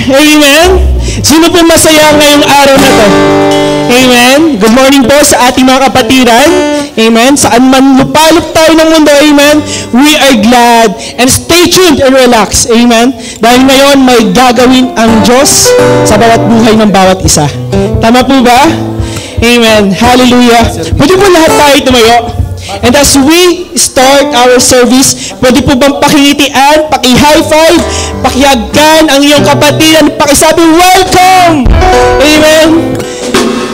Amen? Sino po masaya ngayong araw na to? Amen? Good morning po sa ating mga kapatiran. Amen? Saan man lupalop tayo ng mundo. Amen? We are glad. And stay tuned and relax. Amen? Dahil ngayon may gagawin ang Diyos sa bawat buhay ng bawat isa. Tama po ba? Amen. Hallelujah. Pwede po lahat tayo tumayo. And as we start our service, pwede po bang pakingitian, paki-high five, pakihagkan ang iyong kapatiran, pakisabi, welcome! Amen!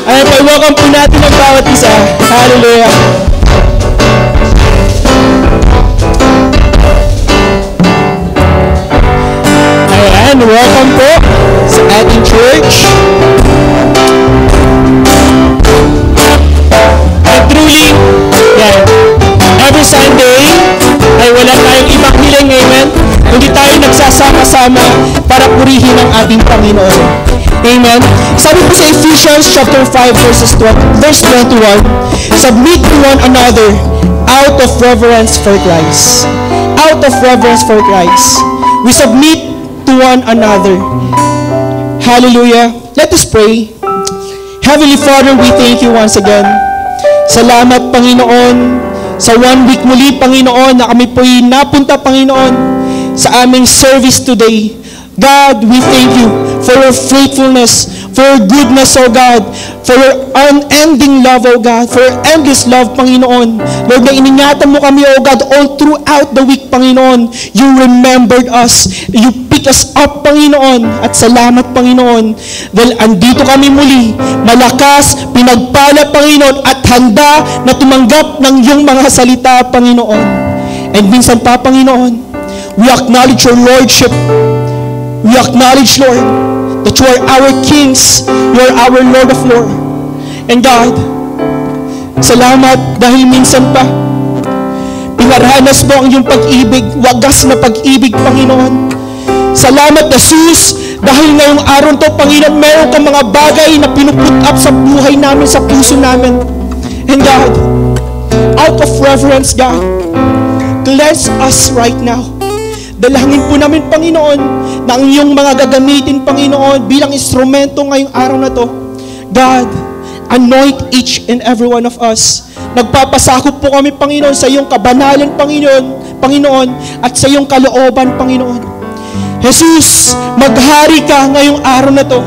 Ayan po, welcome po natin ang bawat isa. Hallelujah! Ayan, welcome po sa ating church. And truly, yan, every Sunday ay wala tayong ibang hiling, amen? Kundi tayo nagsasama-sama para purihin ang ating Panginoon. Amen? Sabi po sa Ephesians chapter 5 verse 21, submit to one another out of reverence for Christ. Out of reverence for Christ. We submit to one another. Hallelujah. Let us pray. Heavenly Father, we thank you once again. Salamat, Panginoon, sa 1 week muli, Panginoon, na kami po'y napunta, Panginoon, sa aming service today. God, we thank you for your faithfulness, for your goodness, O God, for your unending love, O God, for your endless love, Panginoon. Lord, na iningatan mo kami, O God, all throughout the week, Panginoon. You remembered us. You picked us up, Panginoon. At salamat, Panginoon, dahil andito kami muli, malakas, pinagpala, Panginoon, at handa na tumanggap ng iyong mga salita, Panginoon. And minsan pa, Panginoon, we acknowledge your Lordship. We acknowledge, Lord, that you are our kings, you are our Lord of Lords. And God, salamat dahil minsan pa, pinaranas mo ang iyong pag-ibig, wagas na pag-ibig, Panginoon. Salamat, Jesus, dahil ngayong araw to, Panginoon, meron kang mga bagay na pinuput up sa buhay namin, sa puso namin. And God, out of reverence, God, bless us right now. Dalangin po namin, Panginoon, na ang iyong mga gagamitin, Panginoon, bilang instrumento ngayong araw na to. God, anoint each and every one of us. Nagpapasakop po kami, Panginoon, sa iyong kabanalan, Panginoon, at sa iyong kalooban, Panginoon. Jesus, maghari ka ngayong araw na to.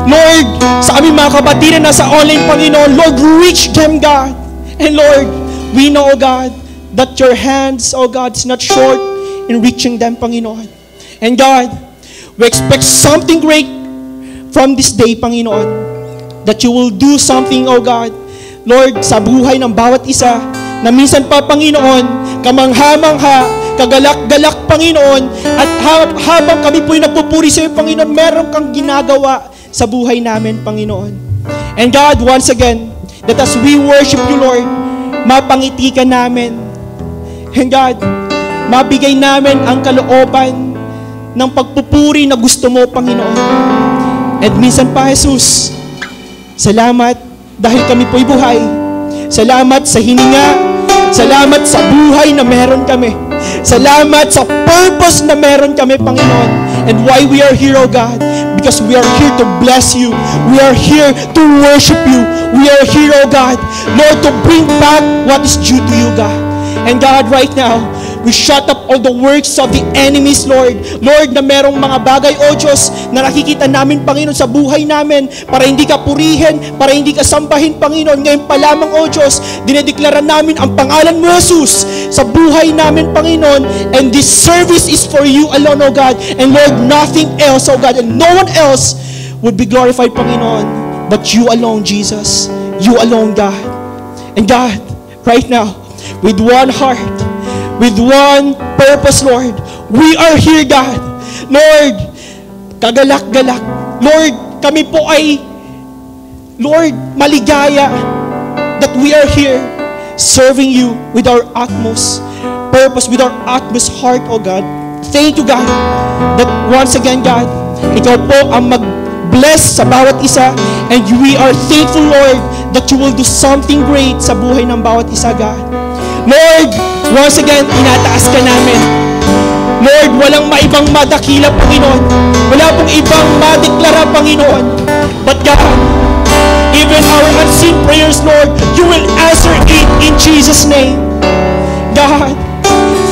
Lord, sa aming mga kapatiran na sa online, Panginoon, Lord, reach them, God. And Lord, we know, God, that your hands, oh God, is not short in reaching them, Panginoon. And God, we expect something great from this day, Panginoon. That you will do something, oh God, Lord, sa buhay ng bawat isa, na minsan pa, Panginoon, kamangha-mangha, kagalak-galak, Panginoon, at habang kami po'y nagpupuri sa iyo, Panginoon, meron kang ginagawa sa buhay namin, Panginoon. And God, once again, that as we worship you, Lord, mapangiti ka namin. And God, mabigay namin ang kalooban ng pagpupuri na gusto mo, Panginoon. At minsan pa, Jesus, salamat dahil kami po'y buhay. Salamat sa hininga. Salamat sa buhay na meron kami. Salamat sa purpose na meron kami, Panginoon. And why we are here, O God? Because we are here to bless you. We are here to worship you. We are here, O God, Lord, to bring back what is due to you, God. And God, right now, we shut up all the works of the enemies, Lord. Lord, na merong mga bagay, O Diyos, na nakikita namin, Panginoon, sa buhay namin, para hindi ka purihin, para hindi ka sambahin, Panginoon. Ngayon pa lamang, O Diyos, dinedeklara namin ang pangalan mo, Jesus, sa buhay namin, Panginoon. And this service is for you alone, O God. And Lord, nothing else, O God, and no one else would be glorified, Panginoon, but you alone, Jesus. You alone, God. And God, right now, with one heart, with one purpose, Lord, we are here, God. Lord, kagalak-galak. Lord, kami po ay, Lord, maligaya that we are here serving you with our utmost purpose, with our utmost heart, oh God. Thank you, God, that once again, God, ikaw po ang mag-bless sa bawat isa, and we are thankful, Lord, that you will do something great sa buhay ng bawat isa, God. Lord, once again, inataas ka namin. Lord, walang maibang madakila, Panginoon. Wala pong ibang madeklara, Panginoon. But God, even our unseen prayers, Lord, you will answer it in Jesus' name. God,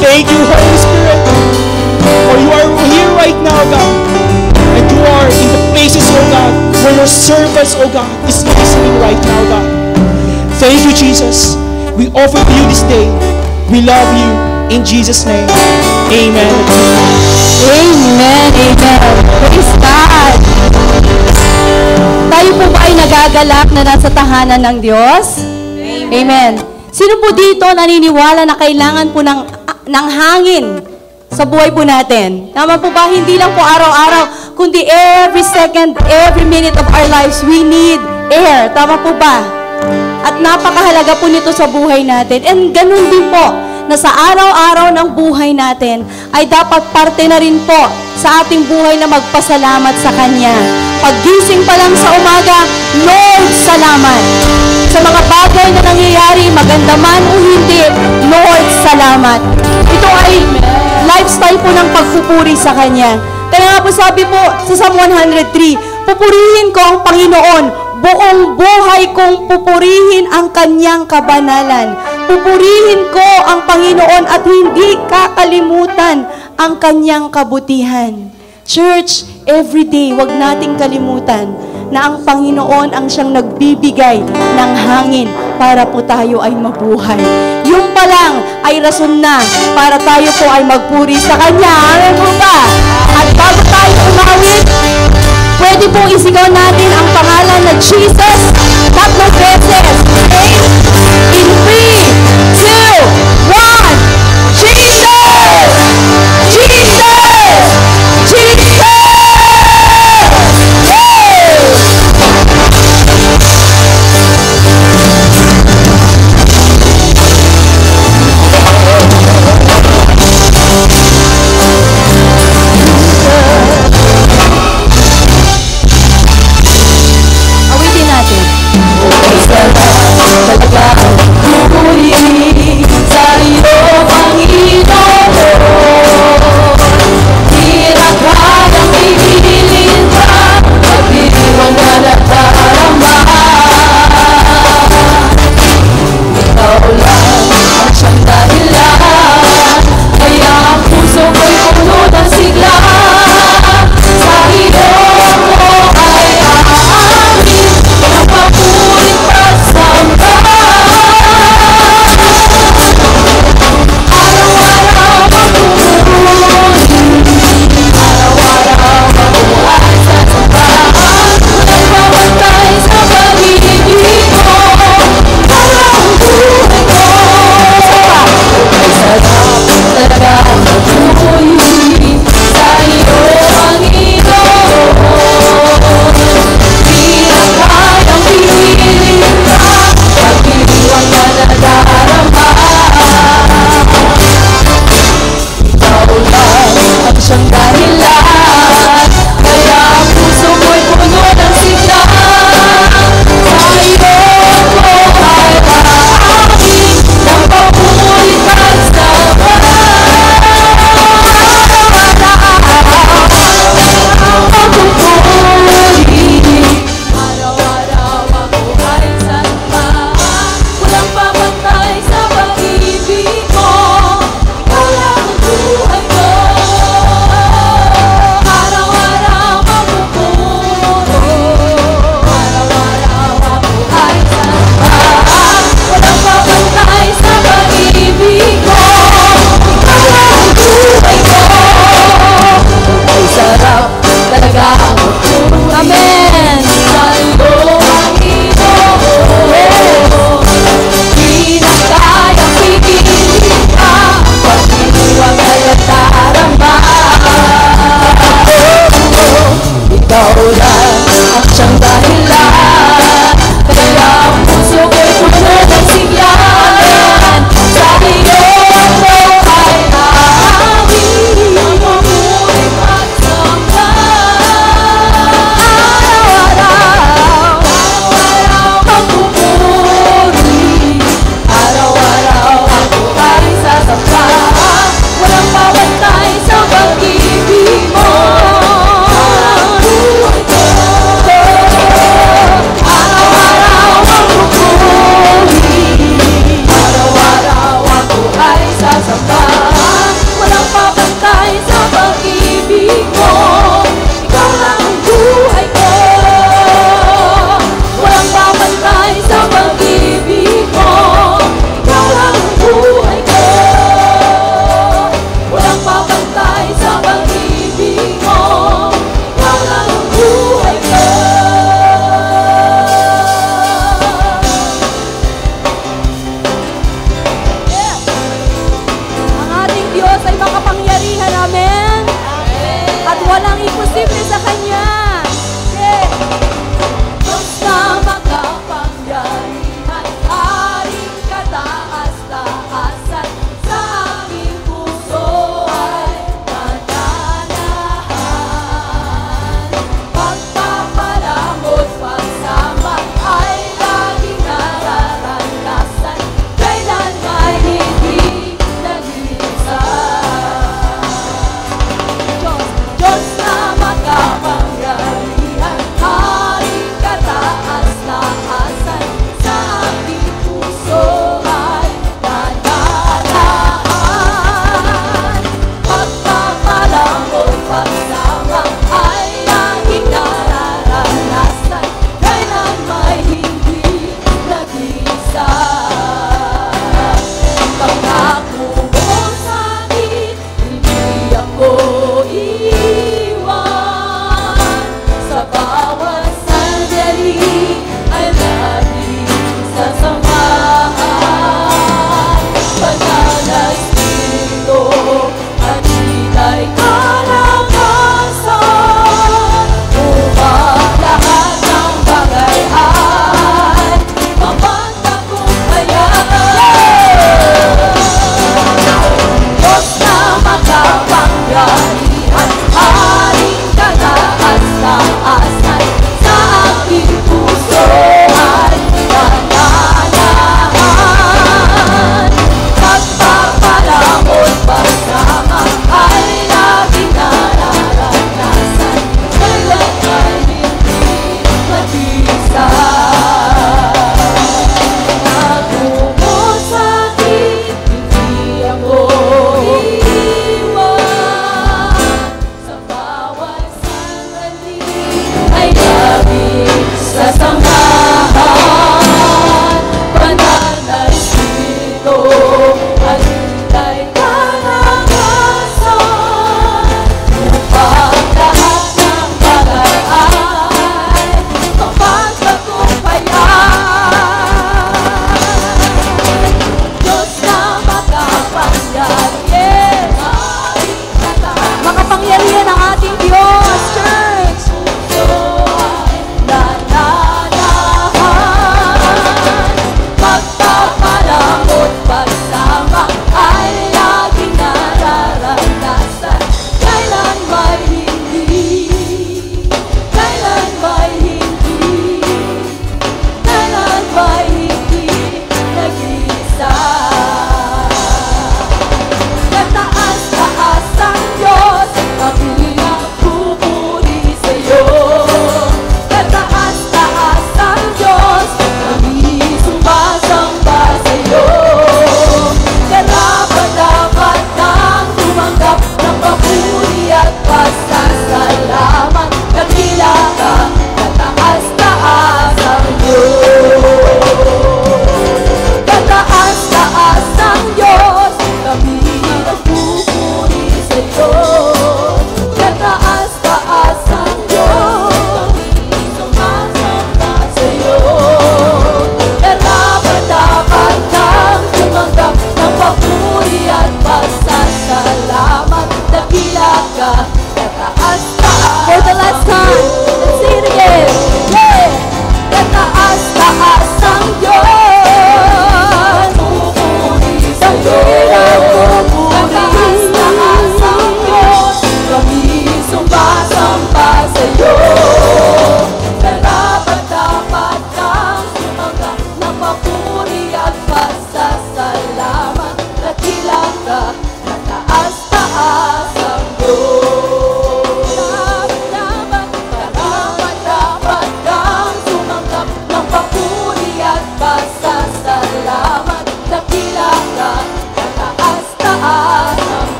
thank you, Holy Spirit, for you are here right now, God. And you are in the places, oh God, where your servants, oh God, is listening right now, God. Thank you, Jesus. We offer to you this day. We love you in Jesus' name. Amen. Amen. Amen. Praise God. Tayo po ba ay nagagalak na nasa tahanan ng Diyos? Amen. Sino po dito naniniwala na kailangan po ng hangin sa buhay po natin? Tama po ba? Hindi lang po araw-araw, kundi every second, every minute of our lives, we need air. Tama po ba? At napakahalaga po nito sa buhay natin. And ganun din po, na sa araw-araw ng buhay natin, ay dapat parte na rin po sa ating buhay na magpasalamat sa Kanya. Paggising pa lang sa umaga, Lord, salamat. Sa mga bagay na nangyayari, maganda man o hindi, Lord, salamat. Ito ay lifestyle po ng pagpupuri sa Kanya. Kaya nga po sabi po sa Psalm 103, pupurihin ko ang Panginoon, buong buhay kong pupurihin ang Kanyang kabanalan. Pupurihin ko ang Panginoon at hindi kakalimutan ang Kanyang kabutihan. Church, every day, wag nating kalimutan na ang Panginoon ang siyang nagbibigay ng hangin para po tayo ay mabuhay. Yung pa lang ay rason na para tayo po ay magpuri sa Kanya. Ano po ba? At bago tayo umawit, pwede pong isigaw natin ang pangalan na Jesus tatlong beses. Okay? In 3, 2, 1, Jesus! Jesus! Jesus! Awitin natin.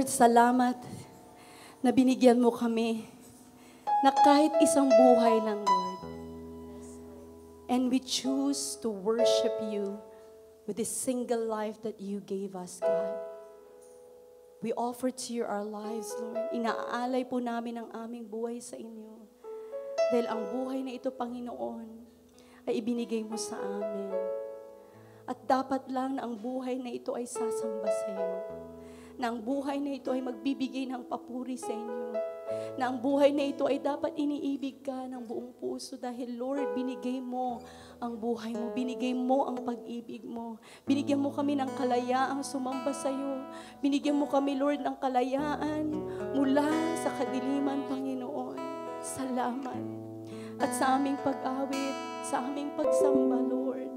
Lord, salamat na binigyan mo kami na kahit isang buhay lang, Lord. And we choose to worship you with this single life that you gave us, God. We offer to you our lives, Lord. Inaalay po namin ang aming buhay sa inyo. Dahil ang buhay na ito, Panginoon, ay ibinigay mo sa amin. At dapat lang na ang buhay na ito ay sasamba sa iyo. Na ang buhay na ito ay magbibigay ng papuri sa inyo. Na ang buhay na ito ay dapat iniibig ka ng buong puso dahil Lord, binigay mo ang buhay mo, binigay mo ang pag-ibig mo. Binigyan mo kami ng kalayaang sumamba sa iyo. Binigyan mo kami, Lord, ng kalayaan mula sa kadiliman, Panginoon. Salamat. At sa aming pag-awit, sa aming pagsamba, Lord,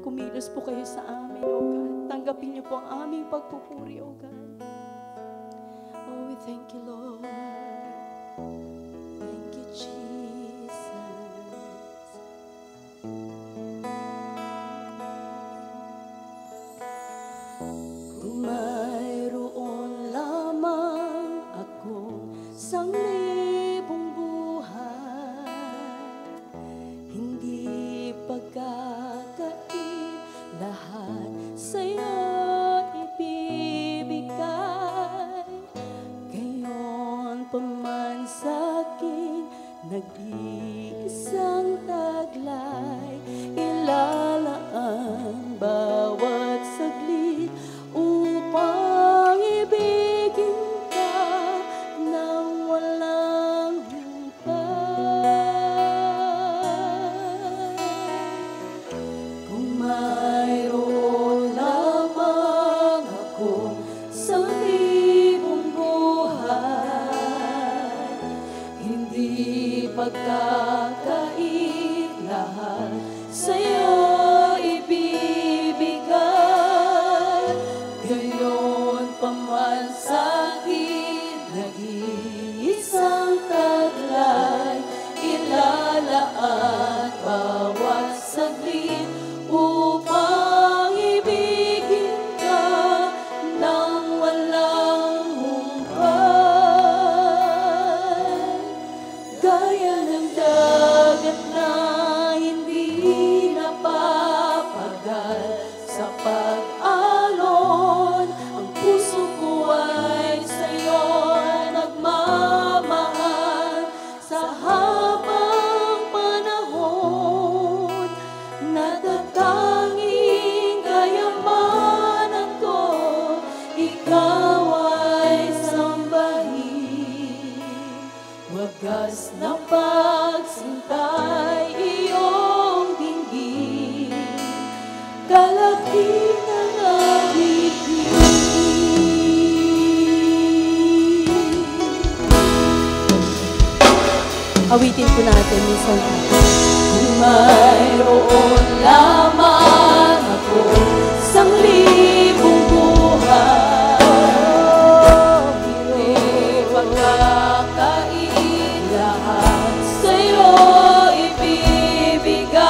kumilos po kayo sa amin, O God. Tanggapin niyo po ang aming pagpupuri, O God. Oh, we thank you, Lord. Thank you, Jesus. Kung mayroon lamang akong sanglibong buhay, hindi pagkakain lahat sa'yo ibibigay. Gayon pa man sa'kin nag-iisang taglay, ilalaan bawat saglit upang ibigin ka nang walang humpay. Kung mayroon lamang akong sanglibong buhay, hindi pagkakait lahat sa'yo ibibigay. Gayon pa man sa'kin nag-iisang taglay, ilalaan bawat saglit upang ibigin ka nang walang humpay. Gaya ng dagat na hindi napapagal sa pag-alon, ang puso ko ay sa'yo nagmamahal. Sa habang panahon, natatanging kayamanan ko, ikaw ay sambahin. Wagas na pagsintay iyong dinggin, kalaki ng awitin. Awitin po natin minsan. Kung mayroon lamang ako sanglibong buhay, hindi pagkakain lahat sa'yo ibibigay.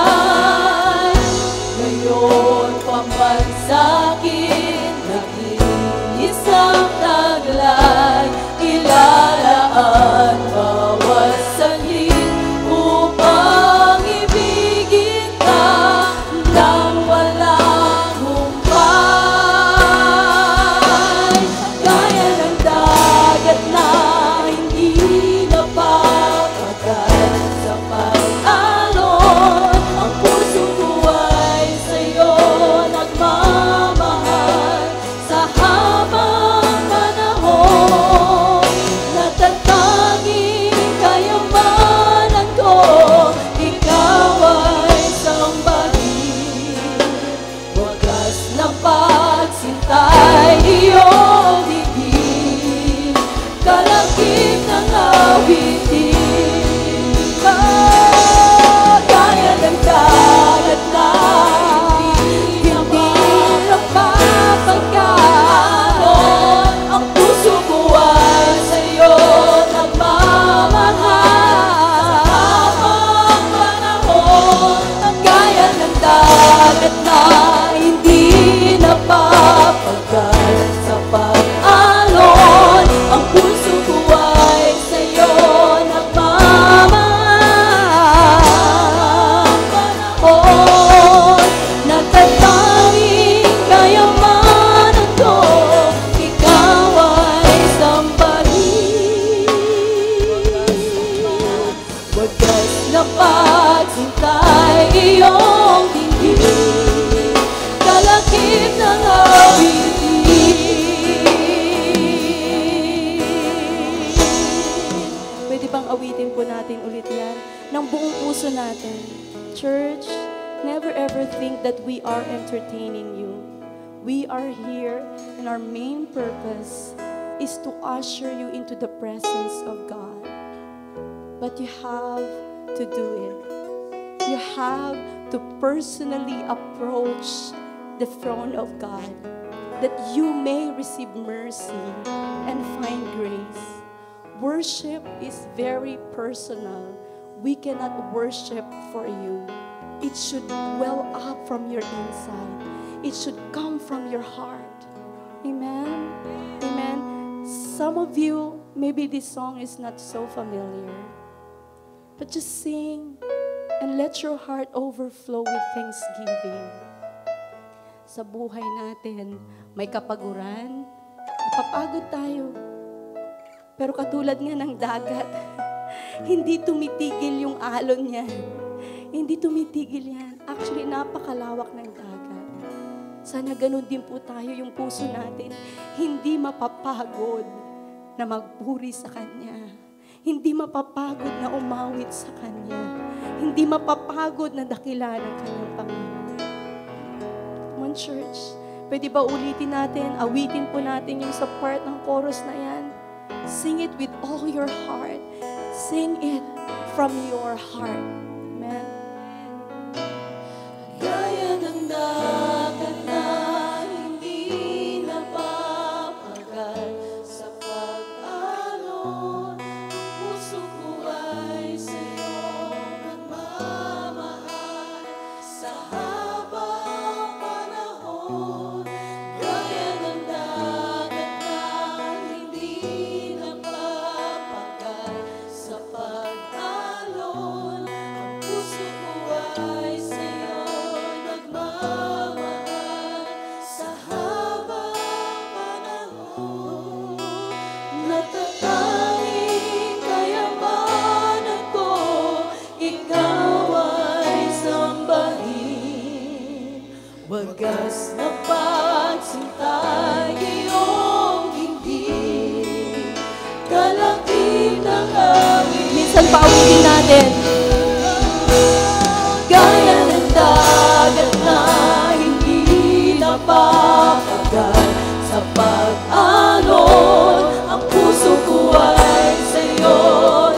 Ngayon pa man sa'kin nag-iisang taglay, ilalaan bawat saglit upang ibigin ka nang walang humpay. Gaya ng dagat na hindi napapagal sa pag-alon, ang puso ko ay sa'yo nagmamahal. Sa habang panahon, natatanging ng awitin. Pwede bang awitin po natin ulit yan ng buong puso natin? Church, never ever think that we are entertaining you. We are here and our main purpose is to usher you into the presence of God. But you have to do it. You have to personally approach the throne of God that you may receive mercy and find grace. Worship is very personal. We cannot worship for you. It should well up from your inside. It should come from your heart. Amen? Amen? Some of you, maybe this song is not so familiar. But just sing and let your heart overflow with thanksgiving. Sa buhay natin, may kapaguran, napapagod tayo. Pero katulad nga ng dagat, hindi tumitigil yung alon niya. Hindi tumitigil yan. Actually, napakalawak ng dagat. Sana ganun din po tayo, yung puso natin, hindi mapapagod na magpuri sa Kanya. Hindi mapapagod na umawit sa Kanya. Hindi mapapagod na dakilan ang Kanyang Panginoon. Come on, church. Pwede ba ulitin natin, awitin po natin yung sa part ng chorus na yan? Sing it with all your heart. Sing it from your heart. Amen. Gaya ng dagat na hindi napapagal sa pag-alon, ang puso ko ay sa'yo nagmamahal sa habang panahon. Gaya ng dagat na hindi napapagal sa pag-alon, ang puso ko ay sa'yo nagmamahal sa habang panahon. Natatanging kayamanan ko, ikaw ay sambahin. Wagas na pagsintay iyong hindi, kalakip ng awit. Minsan pauwitin natin. Gaya ng dagat na hindi napapagal sa pag-alon, ang puso ko ay sa'yo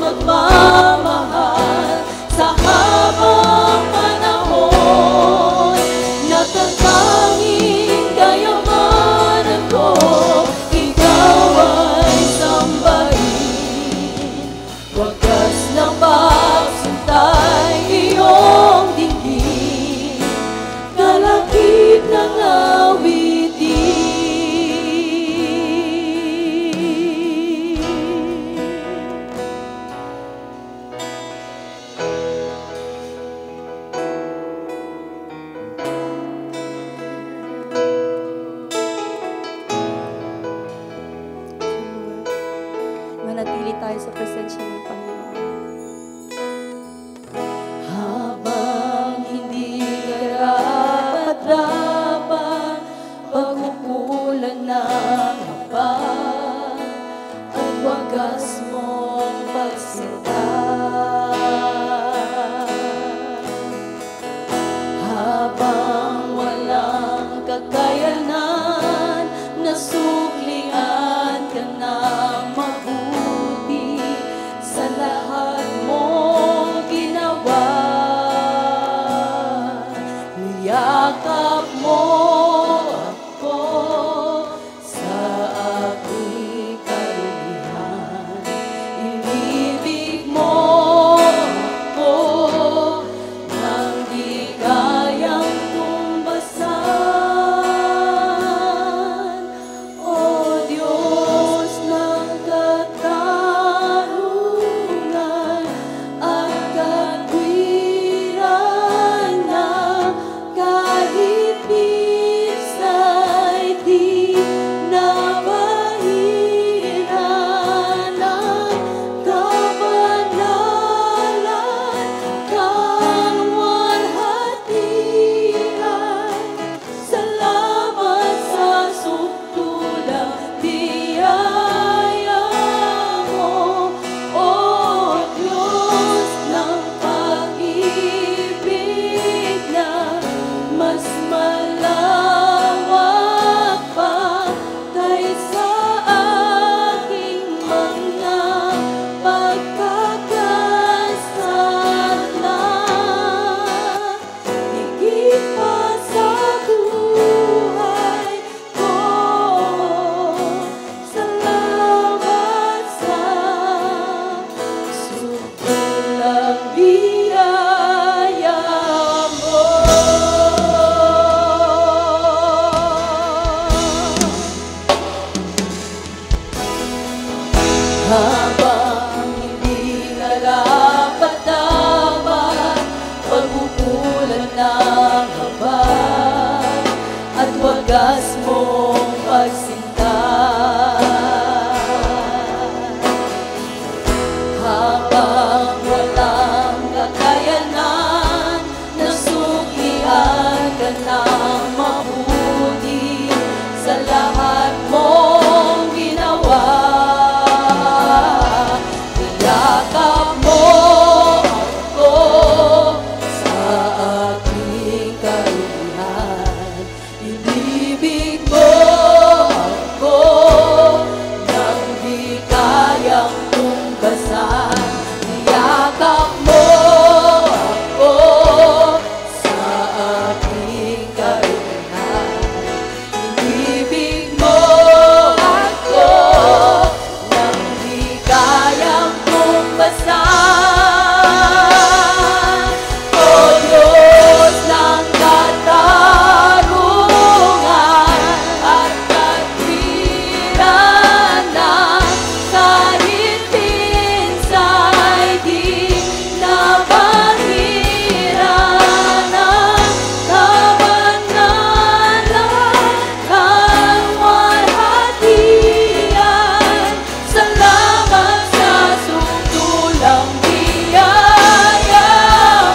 nagmamahal sa habang panahon. Natatanging kayamanan ko, ikaw ay sambahin. Wagas na pagsintay iyong dinggin, kalakip ng awitin. Manatili tayo sa presensya ng Panginoon. Habang hindi karapat-dapat, pagkukulan ng kapal, at wagas mong pagsinta. Habang walang kakayanan, nasuklian ka ng mabuti sa habang hindi karapat-dapat, pagbubulan ng habag at wagas mong pagsinta. Habang walang kakayanan, nasuklian ka ng mabuti sa lahat mong ginawa. Niyakap mo ako sa aking kaluhan, inibig mo ako nang di kayang tumbasan. Niyakap mo ako sa aking kaluhan, inibig mo ako nang di kayang tumbasan. O Diyos ng katarungan at katwiranan, kahit minsa'y di napahiran ang kabanalan ng walhatian. Salamat sa sundulang biyaya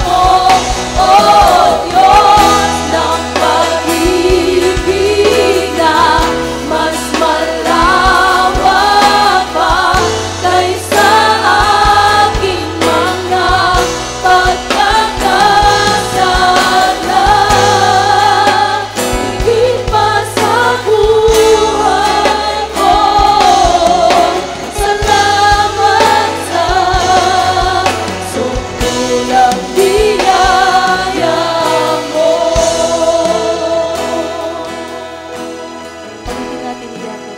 mo, O Diyos ng pag-ibig na mas malawak pa kaysa aking mga pagkakasala. Higit pa sa buhay ko, salamat sa sundulang biyaya mo. Pagiging natin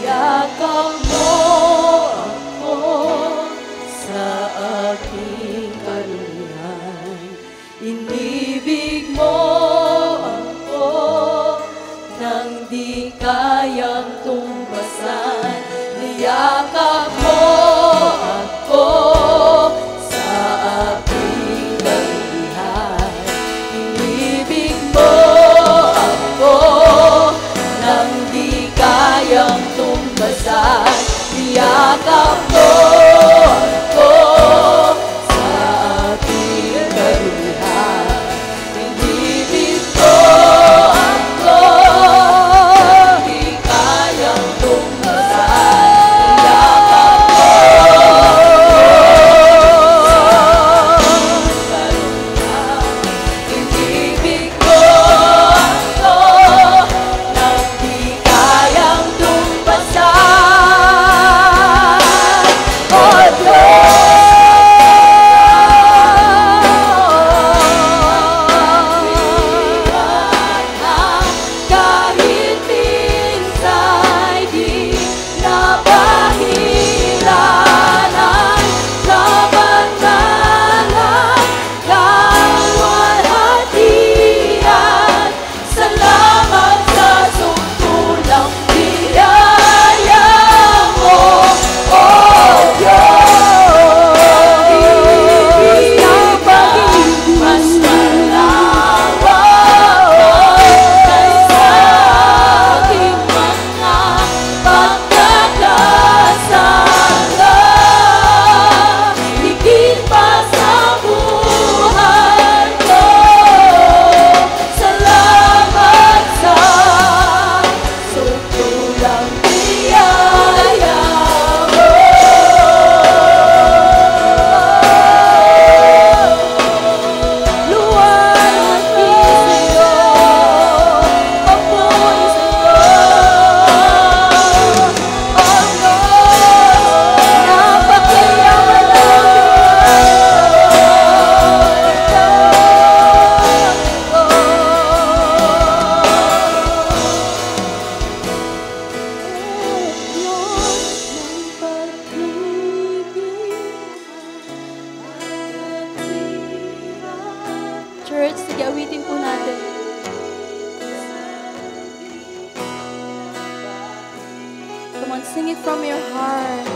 iyakap mo ako sa aking kaluhan, inibig mo ako Sing it from your heart.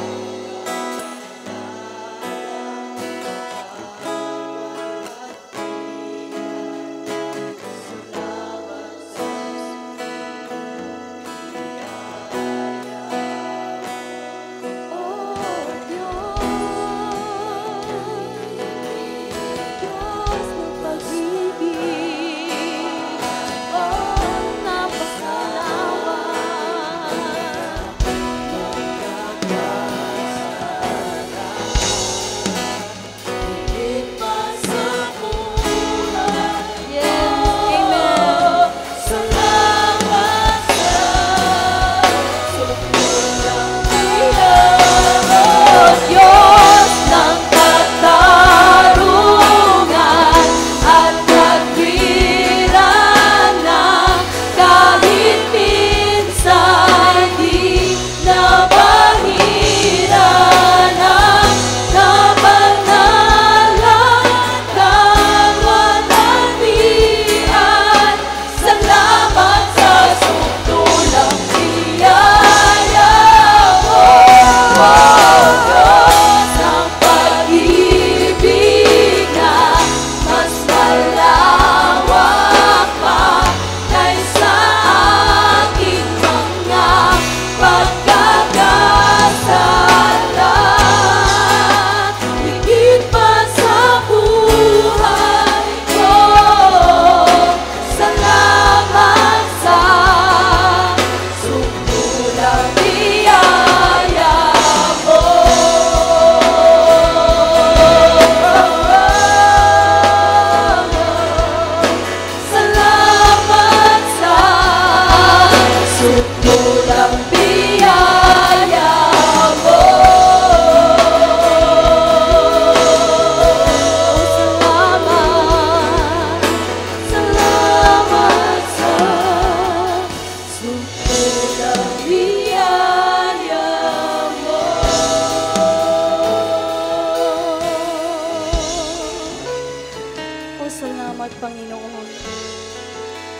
Salamat, Panginoon.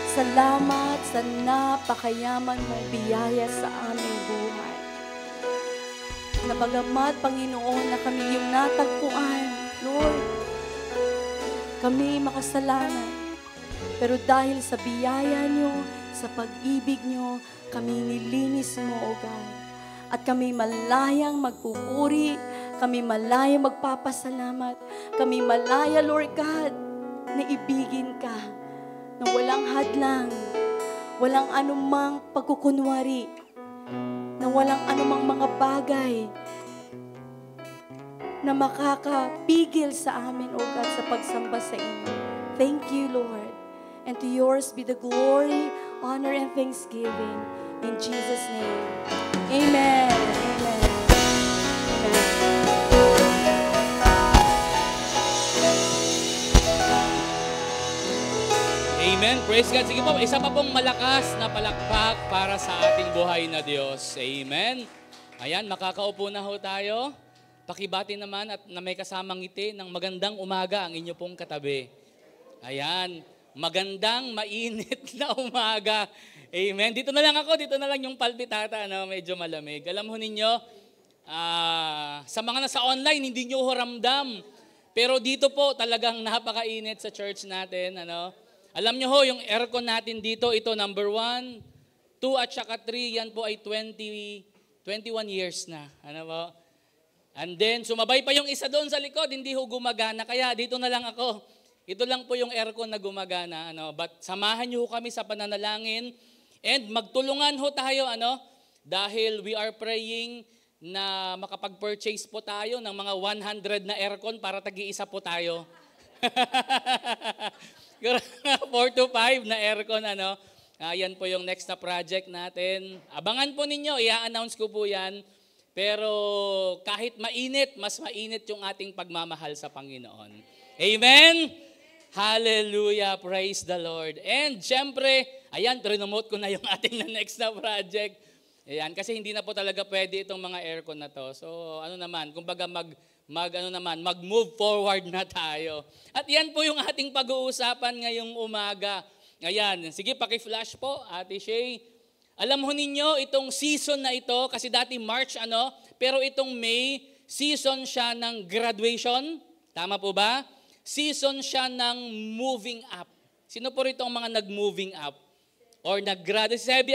Salamat sa napakayaman mong biyaya sa aming buhay. Na bagamat, Panginoon, na kami yung natagpuan, Lord, kami makasalanan. Pero dahil sa biyaya niyo, sa pag-ibig niyo, kami nilinis mo, O God. At kami malayang magpupuri, kami malayang magpapasalamat, kami malaya, Lord God, na ibigin ka, na walang hadlang, walang anumang pagkukunwari, na walang anumang mga bagay na makakapigil sa amin, O God, sa pagsamba sa inyo. Thank you, Lord. And to yours be the glory, honor, and thanksgiving. In Jesus' name. Amen. Amen. Amen. Amen. Praise God. Sige po, isa pa pong malakas na palakpak para sa ating buhay na Diyos. Amen. Ayan, makakaupo na ho tayo. Pakibati naman at na may kasamang ngiti ng magandang umaga ang inyo pong katabi. Ayan, magandang mainit na umaga. Amen. Dito na lang ako, dito na lang yung palpitata, no? Medyo malamig. Alam ho ninyo, sa mga nasa online, hindi nyo ho ramdam. Pero dito po talagang napakainit sa church natin, ano? Alam nyo ho, yung aircon natin dito, ito number 1, 2 at saka 3, yan po ay 21 years na. Ano po? And then, sumabay pa yung isa doon sa likod, hindi ho gumagana. Kaya dito na lang ako. Ito lang po yung aircon na gumagana. Ano? But samahan nyo ho kami sa pananalangin. And magtulungan ho tayo, ano? Dahil we are praying na makapag-purchase po tayo ng mga 100 na aircon para tagi-isa po tayo. 4 to 5 na aircon, ano? Yan po yung next na project natin. Abangan po ninyo, i-announce ko po yan. Pero kahit mainit, mas mainit yung ating pagmamahal sa Panginoon. Amen? Hallelujah! Praise the Lord. And syempre, ayan, promote ko na yung ating na next na project. Ayan, kasi hindi na po talaga pwede itong mga aircon na to. So ano naman, kumbaga mag-move forward na tayo. At yan po yung ating pag-uusapan ngayong umaga. Ayan, sige, paki-flash po, Ate Shay. Alam ho ninyo, itong season na ito, kasi dati March pero itong May, season siya ng graduation. Tama po ba? Season siya ng moving up. Sino po rito ang mga nag-moving up? Or nag-graduate,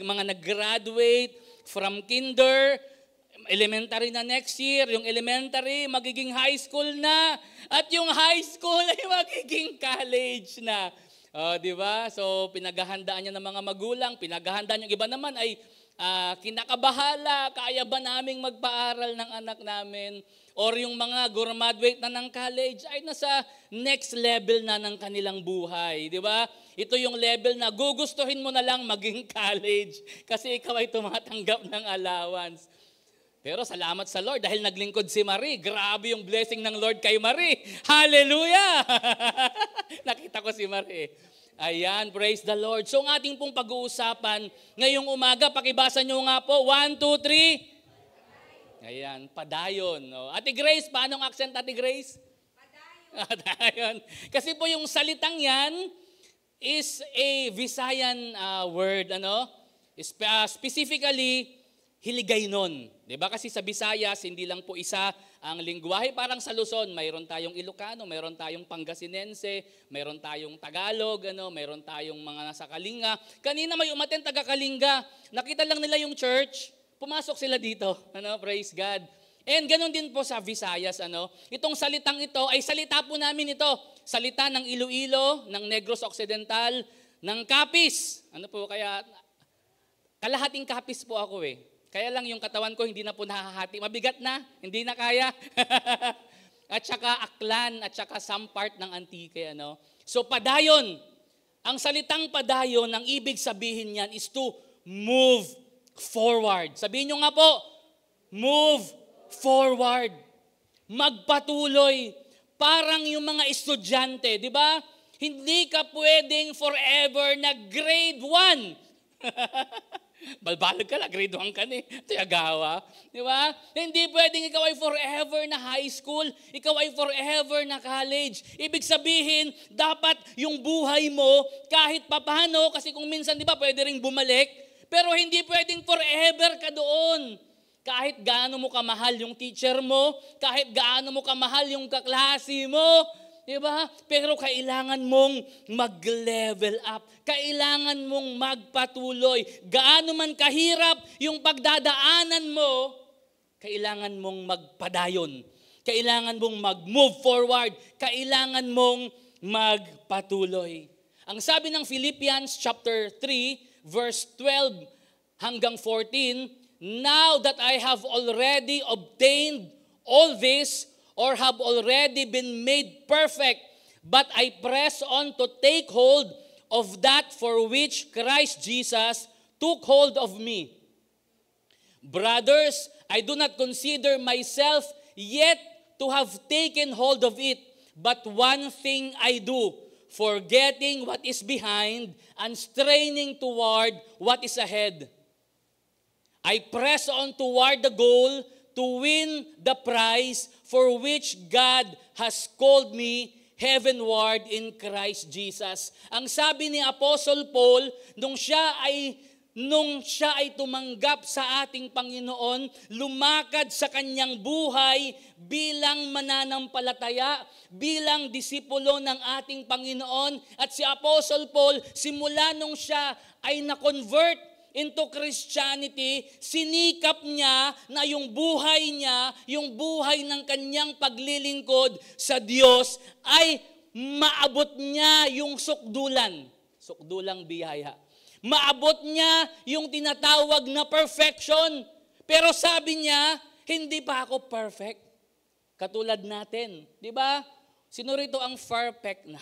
mga nag-graduate from kinder, elementary na next year, yung elementary magiging high school na, at yung high school ay magiging college na. Di ba? So, pinaghahandaan niya ng mga magulang, pinaghahandaan yung iba naman ay kinakabahala, kaya ba naming magpaaral ng anak namin? Or yung mga graduate na ng college ay nasa next level na ng kanilang buhay. Di ba? Ito yung level na gugustuhin mo na lang maging college kasi ikaw ay tumatanggap ng allowance. Pero salamat sa Lord dahil naglingkod si Marie. Grabe yung blessing ng Lord kay Marie. Hallelujah! Nakita ko si Marie. Ayan, praise the Lord. So ang ating pong pag-uusapan ngayong umaga, pakibasa nyo nga po. 1, 2, 3. Ayan, padayon. No? Ate Grace, paano ang accent, Ate Grace? Padayon. Kasi po yung salitang yan is a Visayan word. Specifically, hiligaynon. Diba? Kasi sa Visayas, hindi lang po isa ang lingwahe. Parang sa Luzon, mayroon tayong Ilocano, mayroon tayong Pangasinense, mayroon tayong Tagalog, mayroon tayong mga nasa Kalinga. Kanina may umaten taga Kalinga. Nakita lang nila yung church, pumasok sila dito. Praise God. And ganun din po sa Visayas. Itong salitang ito ay salita po namin ito. Salita ng Iloilo, ng Negros Occidental, ng Capiz. Kaya kalahating Capiz po ako eh. Kaya lang yung katawan ko hindi na po nahahati. Mabigat na, hindi na kaya. At saka Aklan, at saka some part ng Antique. So padayon, ang salitang padayon, ang ibig sabihin niyan is to move forward. Sabihin nyo nga po, move forward. Magpatuloy. Parang yung mga estudyante, di ba? Hindi ka pwedeng forever na grade 1. Balbalag ka lang, grade 1 ka na Tiyagawa. Di ba? Hindi pwedeng ikaw ay forever na high school, ikaw ay forever na college. Ibig sabihin, dapat yung buhay mo, kahit papano, kasi kung minsan, di ba, pwede rin bumalik, pero hindi pwedeng forever ka doon. Kahit gaano mo kamahal yung teacher mo, kahit gaano mo kamahal yung kaklase mo, diba? Pero kailangan mong mag-level up. Kailangan mong magpatuloy. Gaano man kahirap yung pagdadaanan mo, kailangan mong magpadayon. Kailangan mong mag-move forward. Kailangan mong magpatuloy. Ang sabi ng Philippians chapter 3, verse 12 hanggang 14, now that I have already obtained all this, or have already been made perfect, but I press on to take hold of that for which Christ Jesus took hold of me. Brothers, I do not consider myself yet to have taken hold of it, but one thing I do, forgetting what is behind and straining toward what is ahead. I press on toward the goal to win the prize for which God has called me heavenward in Christ Jesus. Ang sabi ni Apostle Paul, nung siya ay tumanggap sa ating Panginoon, lumakad sa kanyang buhay bilang mananampalataya, bilang disipulo ng ating Panginoon. At si Apostle Paul, simula nung siya ay na-convert into Christianity, sinikap niya na yung buhay niya, yung buhay ng kanyang paglilingkod sa Diyos ay maabot niya yung sukdulang biyaya. Maabot niya yung tinatawag na perfection. Pero sabi niya, hindi pa ako perfect. Katulad natin, di ba? Sino rito ang perfect na?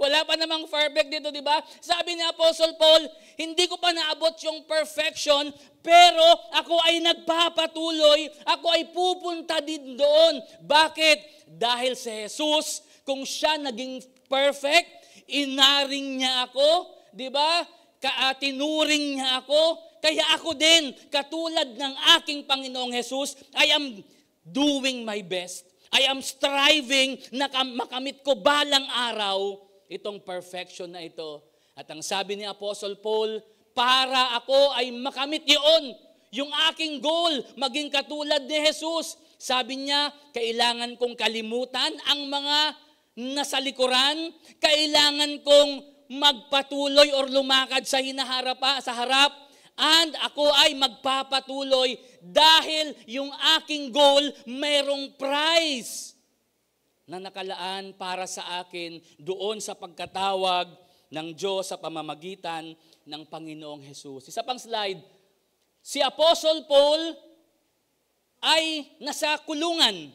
Wala pa namang perfect dito, di ba? Sabi ni Apostle Paul, hindi ko pa naabot yung perfection, pero ako ay nagpapatuloy, ako ay pupunta din doon. Bakit? Dahil si Jesus, kung siya naging perfect, inaring niya ako, di ba? Tinuring niya ako, kaya ako din, katulad ng aking Panginoong Jesus, I am doing my best. I am striving na makamit ko balang araw itong perfection na ito. At ang sabi ni Apostle Paul, para ako ay makamit yun. Yung aking goal, maging katulad ni Jesus. Sabi niya, kailangan kong kalimutan ang mga nasa likuran. Kailangan kong magpatuloy or lumakad sa harap. And ako ay magpapatuloy dahil yung aking goal mayroong prize na nakalaan para sa akin doon sa pagkatawag ng Diyos sa pamamagitan ng Panginoong Jesus. Isa pang slide. Si Apostle Paul ay nasa kulungan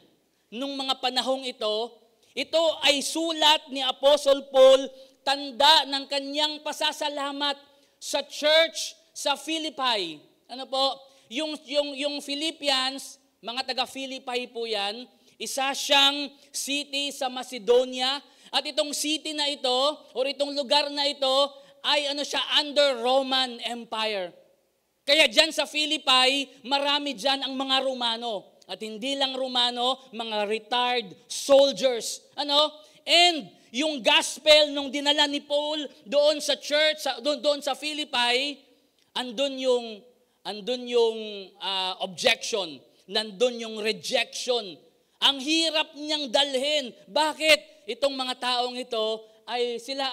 nung mga panahong ito. Ito ay sulat ni Apostle Paul, tanda ng kanyang pasasalamat sa church sa Philippi. Ano po? Yung Philippians, mga taga-Philippi po yan, isa siyang city sa Macedonia. At itong city na ito, or itong lugar na ito, ay under Roman Empire. Kaya dyan sa Philippi, marami dyan ang mga Romano. At hindi lang Romano, mga retired soldiers. And yung gospel nung dinala ni Paul doon sa church, doon sa Philippi, andun yung objection, nandun yung rejection. Ang hirap niyang dalhin. Bakit? Itong mga taong ito sila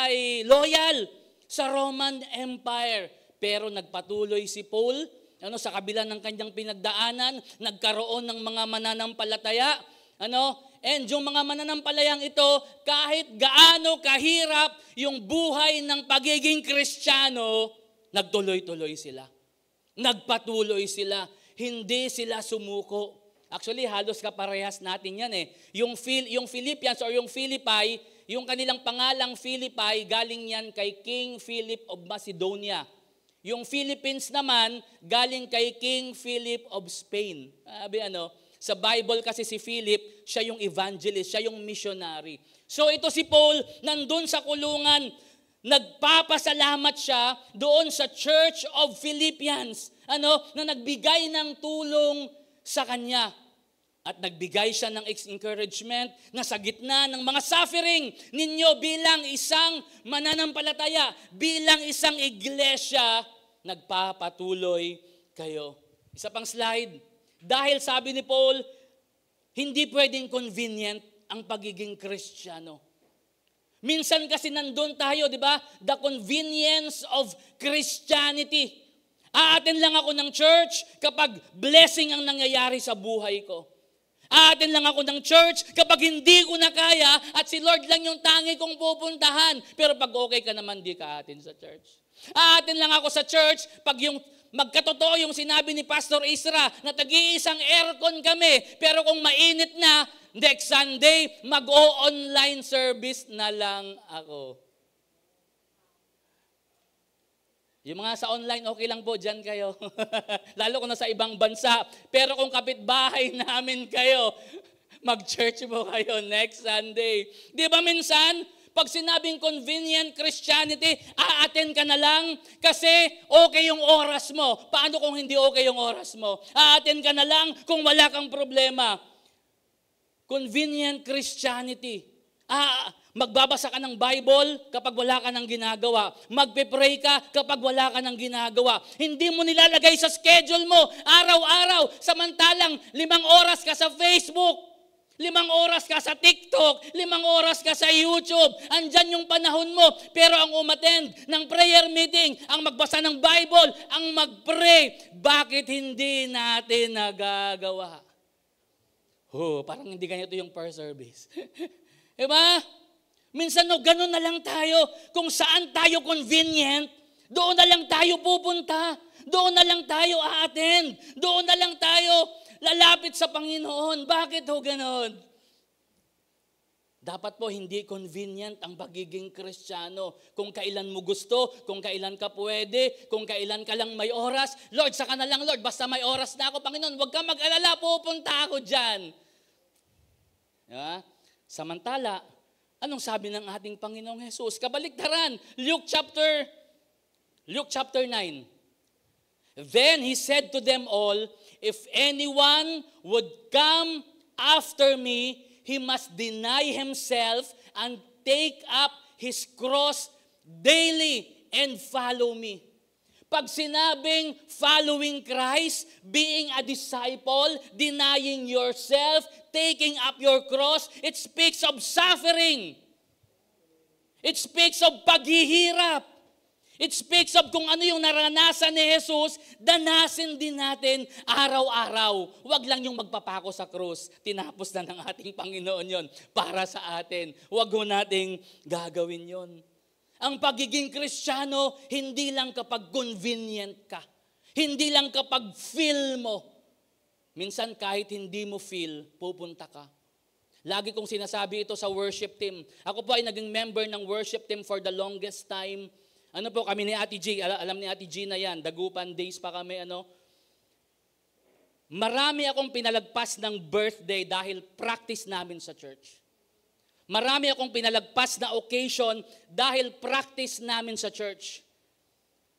ay loyal sa Roman Empire. Pero nagpatuloy si Paul, sa kabila ng kanyang pinagdaanan, nagkaroon ng mga mananampalataya, and yung mga mananampalayang ito, kahit gaano kahirap yung buhay ng pagiging Kristiyano, nagtuloy-tuloy sila. Nagpatuloy sila. Hindi sila sumuko. Actually, halos kaparehas natin yan eh. Yung Philippians or yung Philippi, yung kanilang pangalang Philippi, galing yan kay King Philip of Macedonia. Yung Philippines naman, galing kay King Philip of Spain. Sa Bible kasi si Philip, siya yung evangelist, siya yung missionary. So ito si Paul, nandun sa kulungan, nagpapasalamat siya doon sa Church of Philippians, na nagbigay ng tulong sa kanya. At nagbigay siya ng encouragement na sa gitna ng mga suffering ninyo bilang isang mananampalataya, bilang isang iglesia, nagpapatuloy kayo. Isa pang slide. Dahil sabi ni Paul, hindi pwedeng convenient ang pagiging Kristiyano. Minsan kasi nandun tayo, di ba? The convenience of Christianity. Aaten lang ako ng church kapag blessing ang nangyayari sa buhay ko. Aaten lang ako ng church kapag hindi ko na kaya at si Lord lang yung tangi kong pupuntahan. Pero pag okay ka naman, di ka aaten sa church. Aaten lang ako sa church pag yung magkatotoo yung sinabi ni Pastor Isra na tag-iisang aircon kami. Pero kung mainit na, next Sunday, mag-o-online service na lang ako. Yung mga sa online, okay lang po, dyan kayo. Lalo kung nasa ibang bansa. Pero kung kapitbahay namin kayo, mag-church po kayo next Sunday. Di ba minsan, pag sinabing convenient Christianity, aaten ka na lang kasi okay yung oras mo. Paano kung hindi okay yung oras mo? Aaten ka na lang kung wala kang problema. Convenient Christianity. Magbabasa ka ng Bible kapag wala ka ng ginagawa. Magpe-pray ka kapag wala ka ng ginagawa. Hindi mo nilalagay sa schedule mo, araw-araw, samantalang 5 oras ka sa Facebook, 5 oras ka sa TikTok, 5 oras ka sa YouTube. Andyan yung panahon mo. Pero ang umattend ng prayer meeting, ang magbasa ng Bible, ang mag-pray, bakit hindi natin nagagawa? Parang hindi ganito yung per service. Diba? Minsan ganun na lang tayo. Kung saan tayo convenient, doon na lang tayo pupunta. Doon na lang tayo a-attend. Doon na lang tayo lalapit sa Panginoon. Bakit ganon? Dapat po hindi convenient ang pagiging Kristiyano. Kung kailan mo gusto, kung kailan ka pwede, kung kailan ka lang may oras. Lord, saka na lang Lord, basta may oras na ako, Panginoon, huwag ka mag-alala, pupunta ako dyan. Diba? Samantala, anong sabi ng ating Panginoong Jesus? Kabaliktaran, Luke chapter 9. Then he said to them all, if anyone would come after me, he must deny himself and take up his cross daily and follow me. Pag sinabing following Christ, being a disciple, denying yourself, taking up your cross, it speaks of suffering. It speaks of paghihirap. It speaks of kung ano yung naranasan ni Jesus, danasin din natin araw-araw. Huwag lang yung magpapako sa krus. Tinapos na ng ating Panginoon yon para sa atin. Huwag ho nating gagawin yon. Ang pagiging Kristiyano, hindi lang kapag convenient ka. Hindi lang kapag feel mo. Minsan kahit hindi mo feel, pupunta ka. Lagi kong sinasabi ito sa worship team. Ako po ay naging member ng worship team for the longest time. Ano po kami ni Ate G, alam ni Ate G na yan, Dagupan days pa kami, Marami akong pinalagpas ng birthday dahil practice namin sa church. Marami akong pinalagpas na occasion dahil practice namin sa church.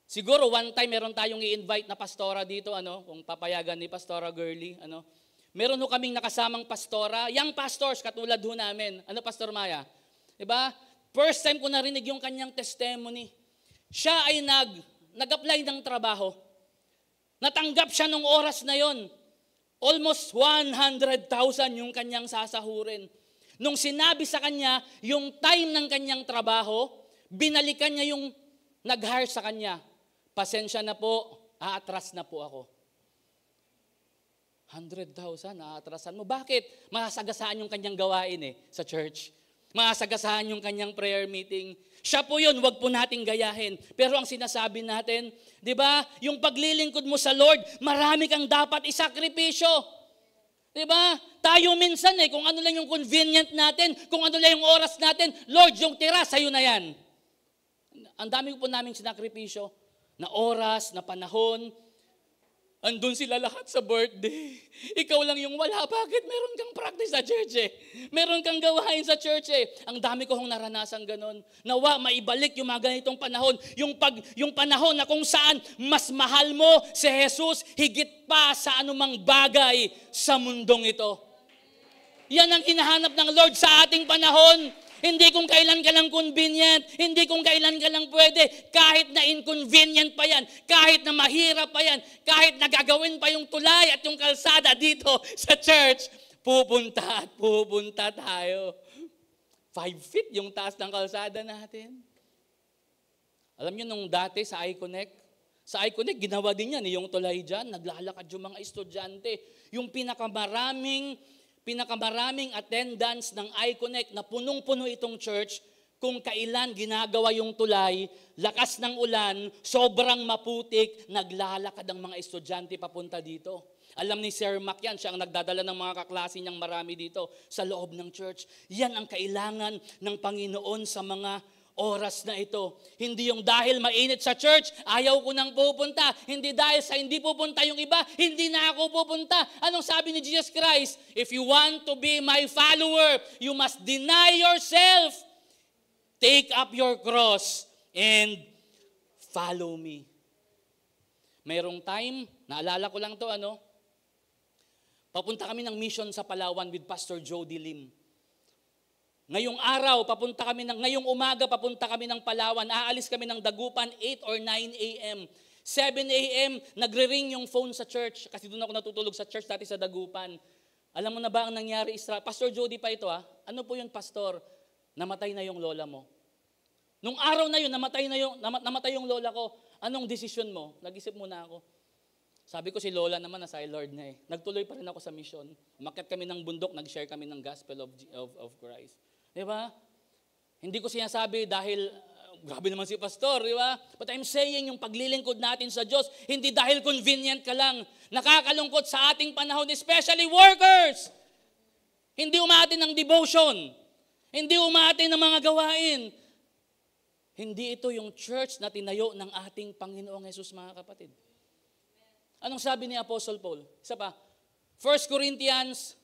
Siguro one time meron tayong i-invite na pastora dito, kung papayagan ni Pastora Girly, Meron ho kaming nakasamang pastora, young pastors katulad ho namin. Pastor Maya? Diba? First time ko narinig yung kanyang testimony. Siya ay nag-apply ng trabaho. Natanggap siya nung oras na yon. Almost 100,000 yung kanyang sasahurin. Nung sinabi sa kanya, yung time ng kanyang trabaho, binalikan niya yung nag-hire sa kanya. Pasensya na po, aatras na po ako. 100,000, aatrasan mo. Bakit? Masasagasaan yung kanyang gawain sa church. Masasagasaan yung kanyang prayer meeting. Siya po yun, wag po nating gayahin. Pero ang sinasabi natin, di ba, yung paglilingkod mo sa Lord, marami kang dapat isakripisyo. Diba? Tayo minsan kung ano lang yung convenient natin, kung ano lang yung oras natin, Lord, yung tira, sa'yo na yan. Ang dami po namin sinakripisyo na oras, na panahon. Andun sila lahat sa birthday. Ikaw lang yung wala. Bakit? Meron kang practice sa church Meron kang gawain sa church Ang dami ko hong naranasan ganon. Nawa, maibalik yung mga ganitong panahon. Yung panahon na kung saan mas mahal mo si Jesus higit pa sa anumang bagay sa mundong ito. Yan ang hinahanap ng Lord sa ating panahon. Hindi kung kailan ka lang convenient, hindi kung kailan ka lang pwede, kahit na inconvenient pa yan, kahit na mahirap pa yan, kahit nagagawin pa yung tulay at yung kalsada dito sa church, pupunta at pupunta tayo. 5 feet yung taas ng kalsada natin. Alam niyo nung dati sa iConnect, ginawa din yan yung tulay dyan, naglalakad yung mga estudyante. Yung pinakamaraming attendance ng iConnect na punong-puno itong church, kung kailan ginagawa yung tulay, lakas ng ulan, sobrang maputik, naglalakad ang mga estudyante papunta dito. Alam ni Sir Mac yan, siya ang nagdadala ng mga kaklase niyang marami dito sa loob ng church. Yan ang kailangan ng Panginoon sa mga oras na ito. Hindi yung dahil mainit sa church, ayaw ko nang pupunta. Hindi dahil sa hindi pupunta yung iba, hindi na ako pupunta. Anong sabi ni Jesus Christ? If you want to be my follower, you must deny yourself. Take up your cross and follow me. Mayroong time, naalala ko lang to papunta kami ng mission sa Palawan with Pastor Jody Lim. Ngayong umaga, papunta kami ng Palawan. Aalis kami ng Dagupan, 8 or 9 a.m. 7 a.m., nagre-ring yung phone sa church. Kasi doon ako natutulog sa church dati sa Dagupan. Alam mo na ba ang nangyari, Pastor Jody pa ito Ano po yun, Pastor? Namatay na yung lola mo. Nung araw na yun, namatay yung lola ko. Anong desisyon mo? Nag-isip muna ako. Sabi ko si lola naman nasa Lord na Nagtuloy pa rin ako sa mission. Umakyat kami ng bundok, nag-share kami ng gospel of Christ. Diba? Hindi ko sinasabi dahil, grabe naman si Pastor, diba? But I'm saying yung paglilingkod natin sa Diyos, hindi dahil convenient ka lang. Nakakalungkot sa ating panahon, especially workers. Hindi umaatin ng devotion. Hindi umaatin ng mga gawain. Hindi ito yung church na tinayo ng ating Panginoong Jesus, mga kapatid. Anong sabi ni Apostle Paul? Isa pa, 1 Corinthians,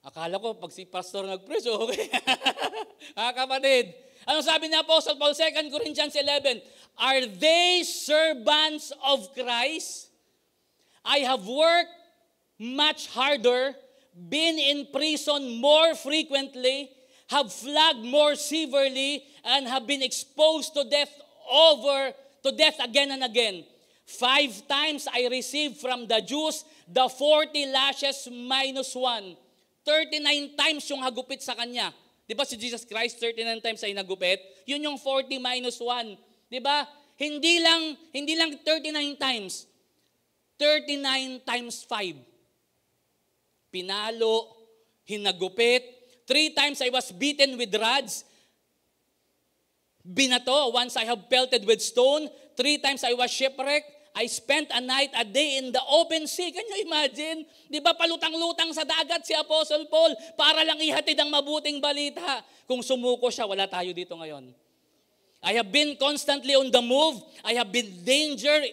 akala ko pag si pastor nag-preach, okay. Kapatid, anong sabi ni Apostle Paul? 2 Corinthians 11, are they servants of Christ? I have worked much harder, been in prison more frequently, have flogged more severely, and have been exposed to death again and again. 5 times I received from the Jews the 40 lashes minus 1. 39 times yung hagupit sa kanya. Di ba si Jesus Christ 39 times ay nagupit? Yun yung 40 minus 1. Di ba? Hindi lang 39 times. 39 times 5. Pinalo, hinagupit. 3 times I was beaten with rods. Binato, once I have pelted with stone. 3 times I was shipwrecked. I spent a night, a day in the open sea. Can you imagine? Di ba palutang-lutang sa dagat si Apostle Paul para lang ihatid ang mabuting balita. Kung sumuko siya, wala tayo dito ngayon. I have been constantly on the move. I have been danger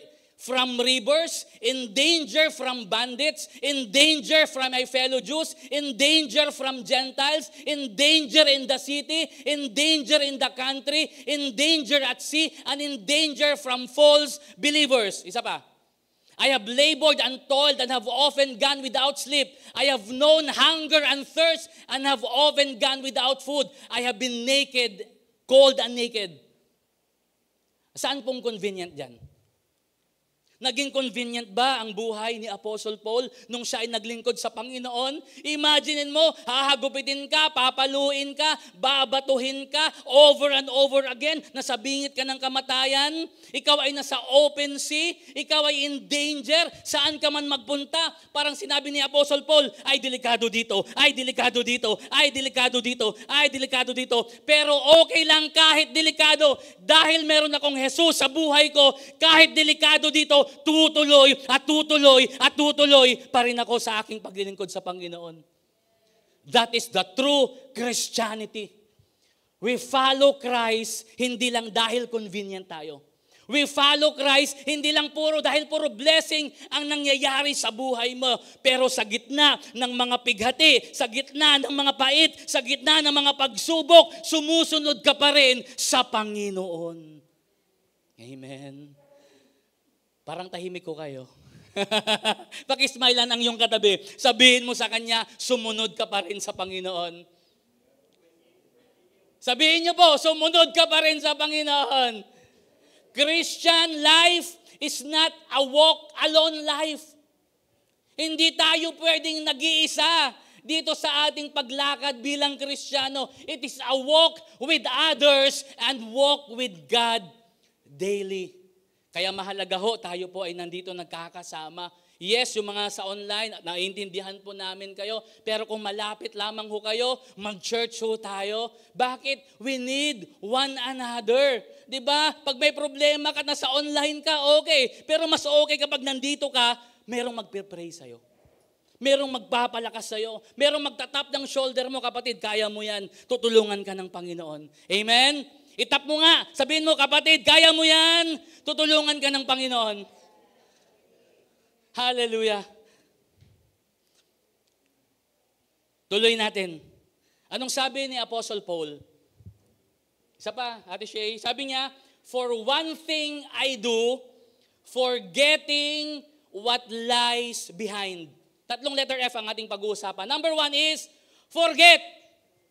from rivers, in danger from bandits, in danger from my fellow Jews, in danger from Gentiles, in danger in the city, in danger in the country, in danger at sea, and in danger from false believers. Isa pa. I have labored and toiled and have often gone without sleep. I have known hunger and thirst and have often gone without food. I have been naked, cold and naked. Saan pong convenient dyan? Naging convenient ba ang buhay ni Apostle Paul nung siya ay naglingkod sa Panginoon? Imaginin mo, hahagupitin ka, papaluin ka, babatuhin ka, over and over again, nasabingit ka ng kamatayan, ikaw ay nasa open sea, ikaw ay in danger, saan ka man magpunta, parang sinabi ni Apostle Paul, ay delikado dito, ay delikado dito, ay delikado dito, ay delikado dito, pero okay lang kahit delikado, dahil meron akong Jesus sa buhay ko, kahit delikado dito, tutuloy at tutuloy at tutuloy pa rin ako sa aking paglilingkod sa Panginoon. That is the true Christianity. We follow Christ hindi lang dahil convenient tayo. We follow Christ hindi lang dahil puro blessing ang nangyayari sa buhay mo. Pero sa gitna ng mga pighati, sa gitna ng mga pait, sa gitna ng mga pagsubok, sumusunod ka pa rin sa Panginoon. Amen. Parang tahimik ko kayo. Pakismilean ang iyong katabi. Sabihin mo sa kanya, sumunod ka pa rin sa Panginoon. Sabihin niyo po, sumunod ka pa rin sa Panginoon. Christian life is not a walk alone life. Hindi tayo pwedeng nag-iisa dito sa ating paglakad bilang Kristiyano. It is a walk with others and walk with God daily. Kaya mahalaga ho, tayo po ay nandito nagkakasama. Yes, yung mga sa online, naiintindihan po namin kayo. Pero kung malapit lamang ho kayo, mag-church ho tayo. Bakit? We need one another. Diba? Pag may problema ka na sa online ka, okay. Pero mas okay kapag nandito ka, merong magpe-pray sa'yo. Merong magpapalakas sa'yo. Merong magtatap ng shoulder mo, kapatid, kaya mo yan. Tutulungan ka ng Panginoon. Amen? Itap mo nga. Sabihin mo, kapatid, kaya mo yan. Tutulungan ka ng Panginoon. Hallelujah. Tuloy natin. Anong sabi ni Apostle Paul? Isa pa, Ate Shay. Sabi niya, for one thing I do, forgetting what lies behind. 3 letter F ang ating pag-uusapan. Number 1 is, forget.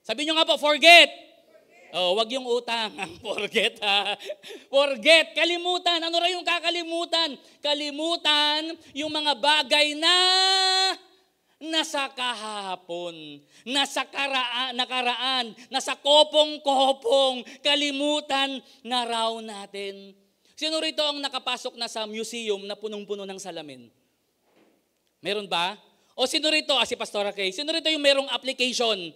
Sabi niyo nga po, forget. Oh, wag yung utang. Forget ha. Forget. Kalimutan. Ano ra yung kakalimutan? Kalimutan yung mga bagay na nasa kahapon, nasa nakaraan, nasa kopong-kopong. Kalimutan na raw natin. Sino rito ang nakapasok na sa museum na punong-puno ng salamin? Meron ba? O sino rito? Si Pastora Kay. Sino rito yung merong application?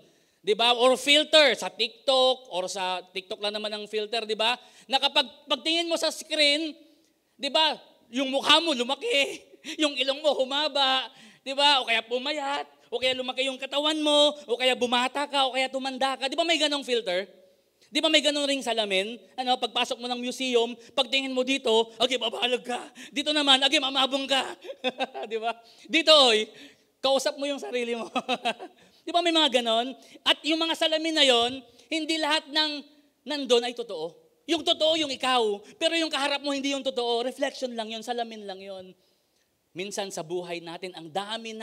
Diba? Or filter sa TikTok, or sa TikTok lang naman ang filter, diba? Na kapag pagtingin mo sa screen, diba? Yung mukha mo lumaki, yung ilong mo humaba, diba? O kaya pumayat, o kaya lumaki yung katawan mo, o kaya bumata ka, o kaya tumanda ka. Diba may ganong filter? Diba may ganong ring salamin? Pagpasok mo ng museum, pagtingin mo dito, okay, babalag ka. Dito naman, okay, mamabong ka. Diba? Dito, oy, kausap mo yung sarili mo. Di ba may mga ganon? At yung mga salamin na yon, hindi lahat ng nandun ay totoo. Yung totoo yung ikaw, pero yung kaharap mo hindi yung totoo. Reflection lang yon, salamin lang yon. Minsan sa buhay natin, ang dami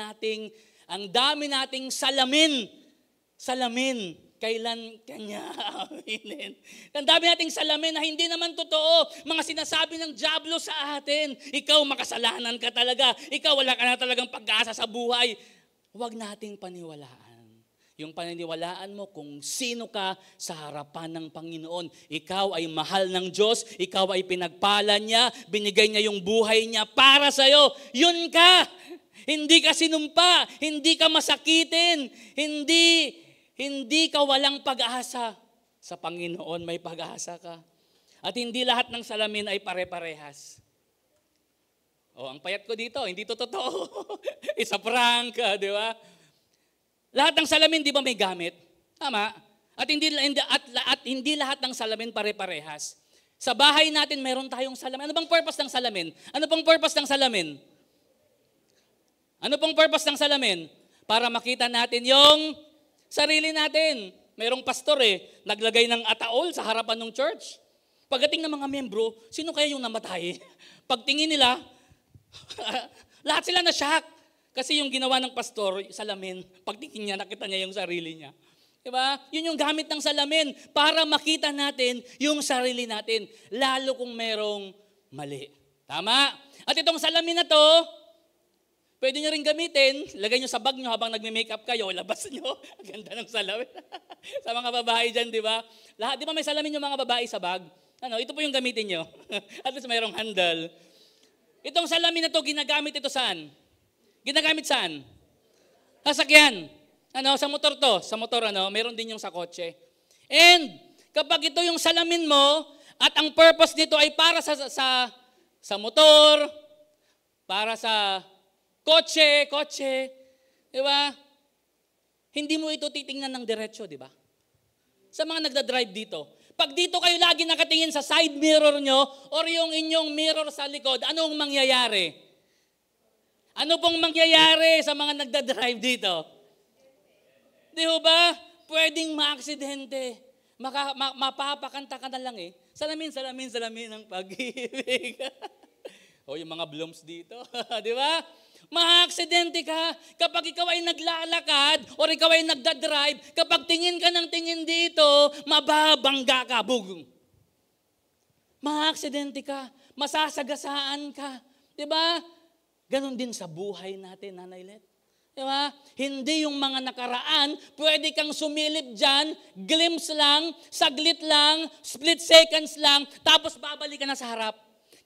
nating salamin. Salamin. kailan kanya aminin. Ang dami nating salamin na hindi naman totoo. Mga sinasabi ng dyablo sa atin. Ikaw makasalanan ka talaga. Ikaw wala ka na talagang pag-asa sa buhay. Huwag nating paniwalaan. Yung paniniwalaan mo kung sino ka sa harapan ng Panginoon. Ikaw ay mahal ng Diyos, ikaw ay pinagpala niya, binigay niya yung buhay niya para sa'yo. Yun ka! Hindi ka sinumpa, hindi ka masakitin, hindi ka walang pag-asa. Sa Panginoon may pag-asa ka. At hindi lahat ng salamin ay pare-parehas. Ang payat ko dito, hindi to totoo. Isa prank, di ba? Lahat ng salamin, di ba may gamit? Tama. At hindi lahat ng salamin pare-parehas. Sa bahay natin, meron tayong salamin. Ano bang purpose ng salamin? Ano pang purpose ng salamin? Ano pang purpose ng salamin? Para makita natin yung sarili natin. Merong pastor naglagay ng ataol sa harapan ng church. Pagdating ng mga membro, sino kaya yung namatay? Pagtingin nila, lahat sila na-shock. Kasi yung ginawa ng pastor, salamin, pagtingin niya, nakita niya yung sarili niya. Diba? Yun yung gamit ng salamin para makita natin yung sarili natin, lalo kung merong mali. Tama? At itong salamin na to, pwede nyo rin gamitin, lagay nyo sa bag nyo habang nagme-makeup kayo, labas nyo. Ang ganda ng salamin. Sa mga babae dyan, di ba? Lahat, di ba may salamin yung mga babae sa bag? Ito po yung gamitin nyo. At least mayroong handle. Itong salamin na to, ginagamit ito saan? Ginagamit saan? Sasakyan. Sa motor to. Sa motor, meron din yung sa kotse. And, kapag ito yung salamin mo, at ang purpose nito ay para sa motor, para sa kotse, di ba? Hindi mo ito titingnan ng diretso, di ba? Sa mga nagda-drive dito. Pag dito kayo lagi nakatingin sa side mirror nyo, or yung inyong mirror sa likod, anong mangyayari? Ano pong mangyayari sa mga nagda-drive dito? Di ba? Pwedeng maaksidente. Mapapakanta ka na lang Salamin ng pag-ibig. Yung mga blooms dito. Di ba? Maaksidente ka. Kapag ikaw ay naglalakad or ikaw ay nagda-drive, kapag tingin ka ng tingin dito, mababangga ka. Bugong. Maaksidente ka. Masasagasaan ka. Di ba? Ganon din sa buhay natin, Nanay Let. Diba? Hindi yung mga nakaraan, pwede kang sumilip dyan, glimpse lang, saglit lang, split seconds lang, tapos babalik ka na sa harap.